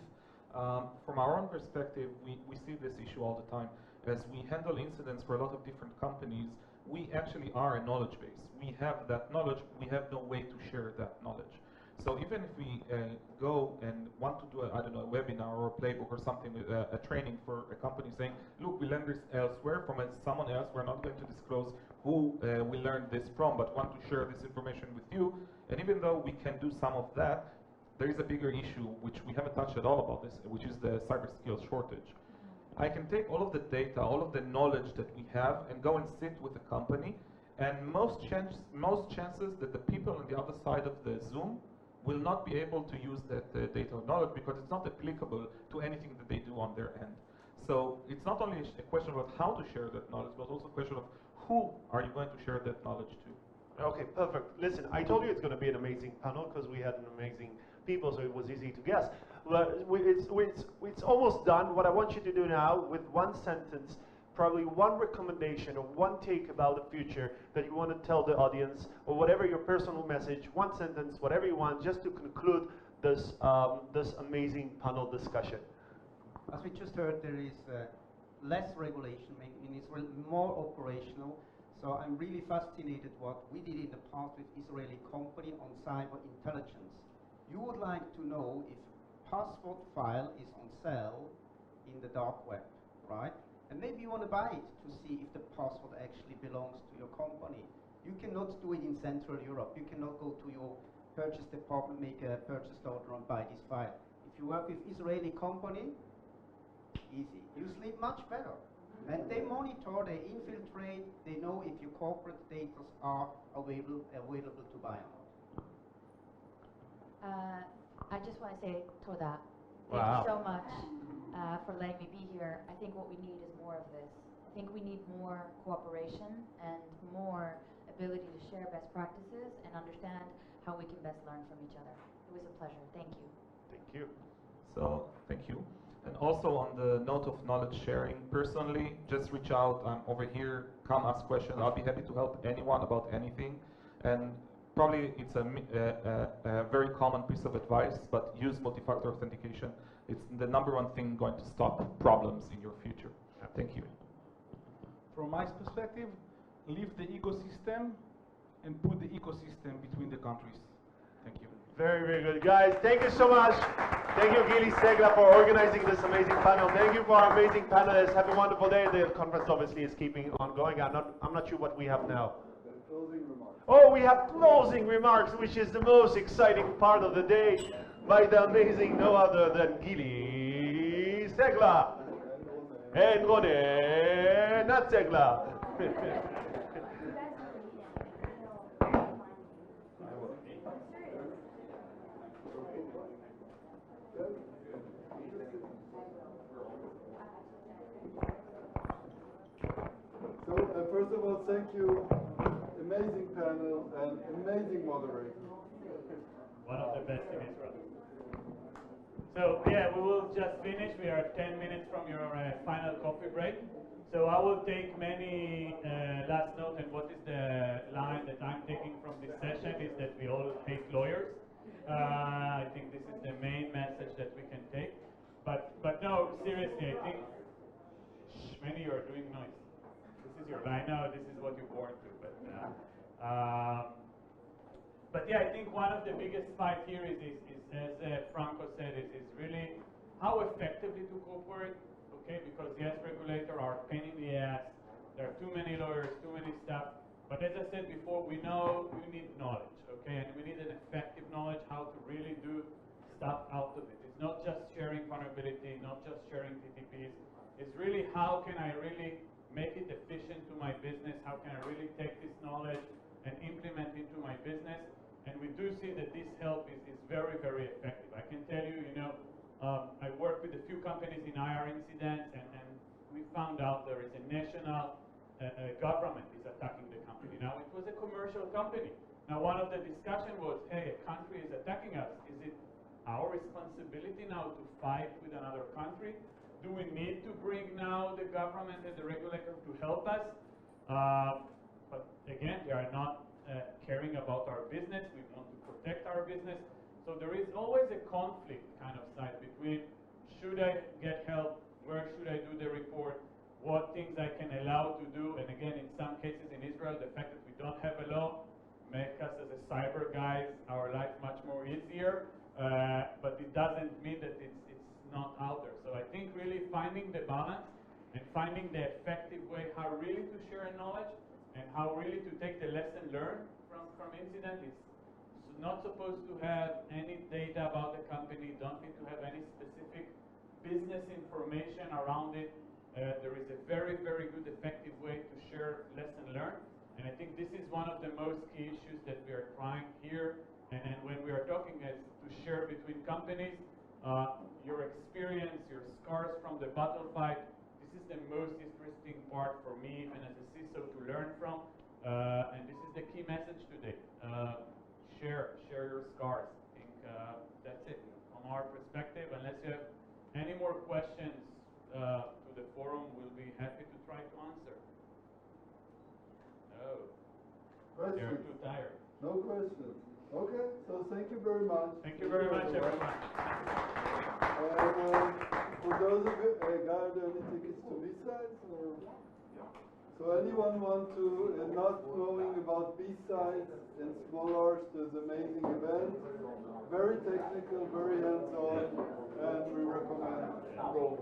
From our own perspective, we see this issue all the time. As we handle incidents for a lot of different companies, we actually are a knowledge base. We have that knowledge, we have no way to share that knowledge. So even if we go and want to do a webinar or a playbook or something, a training for a company saying, look, we learned this elsewhere from someone else, we're not going to disclose who we learned this from, but want to share this information with you. And even though we can do some of that, there is a bigger issue, which we haven't touched at all about this, which is the cyber skills shortage. I can take all of the data, all of the knowledge that we have, and go and sit with a company, and most chances that the people on the other side of the Zoom will not be able to use that data or knowledge because it's not applicable to anything that they do on their end. So it's not only a question about how to share that knowledge, but also a question of who are you going to share that knowledge to. Okay, perfect. Listen, I told you it's going to be an amazing panel because we had an amazing people, so it was easy to guess. But it's almost done. What I want you to do now, with one sentence, probably one recommendation or one take about the future that you want to tell the audience, or whatever your personal message, one sentence, whatever you want, just to conclude this this amazing panel discussion. As we just heard, there is less regulation in Israel, more operational. So I'm really fascinated what we did in the past with Israeli company on cyber intelligence. You would like to know if a passport file is on sale in the dark web, right? And maybe you want to buy it to see if the password actually belongs to your company. You cannot do it in Central Europe. You cannot go to your purchase department, make a purchase order and buy this file. If you work with Israeli company, easy. You sleep much better. And they monitor, they infiltrate, they know if your corporate data are available to buy or not. I just want to say Toda. Thank Wow. you so much for letting me be here. I think what we need is more of this. I think we need more cooperation and more ability to share best practices and understand how we can best learn from each other. It was a pleasure. Thank you. Thank you. So, thank you. And also on the note of knowledge sharing, personally, just reach out. I'm over here. Come ask questions. I'll be happy to help anyone about anything. And probably it's a very common piece of advice, but use multi-factor authentication. It's the #1 thing going to stop problems in your future. Thank you. From my perspective, leave the ecosystem and put the ecosystem between the countries. Thank you. Very, very good. Guys, thank you so much. Thank you, Gili Segla, for organizing this amazing panel. Thank you for our amazing panelists. Have a wonderful day. The conference obviously is keeping on going. I'm not sure what we have now. Closing remarks. Oh, we have closing remarks, which is the most exciting part of the day, by the amazing no other than Gili Segla. And Ronen, not Segla. So, first of all, thank you. Amazing panel and amazing moderator. One of the best in Israel. So, yeah, we will just finish. We are 10 minutes from your final coffee break. So I will take many last note, and what is the line that I'm taking from this session is that we all hate lawyers. I think this is the main message that we can take. But no, seriously, I think many are doing noise. This is your line now. This is what you're born to. But yeah, I think one of the biggest fight here is as Franco said, is really how effectively to cooperate. Okay, because yes, regulators are a pain in the ass. There are too many lawyers, too many stuff. But as I said before, we know we need knowledge. Okay, and we need an effective knowledge how to really do stuff out of it. It's not just sharing vulnerability, not just sharing TTPs. It's really how can I really make it efficient to my business? How can I really take this knowledge and implement into my business? And we do see that this help is very, very effective. I can tell you, I work with a few companies in IR incidents, and we found out there is a national government is attacking the company. Now, it was a commercial company. Now, one of the discussion was, hey, a country is attacking us. Is it our responsibility now to fight with another country? Do we need to bring now the government and the regulator to help us? But again, they are not caring about our business. We want to protect our business. So there is always a conflict kind of side between should I get help, where should I do the report, what things I can allow to do. And again, in some cases in Israel, the fact that we don't have a law make us as a cyber guys our life much more easier. But it doesn't mean that it's not out there. So I think really finding the balance and finding the effective way how really to share knowledge and how really to take the lesson learned from incident is not supposed to have any data about the company, don't need to have any specific business information around it. There is a very, very good effective way to share lesson learned. And I think this is one of the most key issues that we are trying here. And when we are talking as to share between companies, your experience, your scars from the battle fight, this is the most interesting part for me, even as a CISO, to learn from. And this is the key message today. Share your scars. I think that's it from our perspective. Unless you have any more questions to the forum, we'll be happy to try to answer. No. Questions? They're too tired. No questions. Okay, so thank you very much. Thank you very much, everyone. And for those of you, got any tickets to B-sides? So anyone want to, not knowing about B-sides and small arts, there's amazing event, very technical, very hands-on, and we recommend go.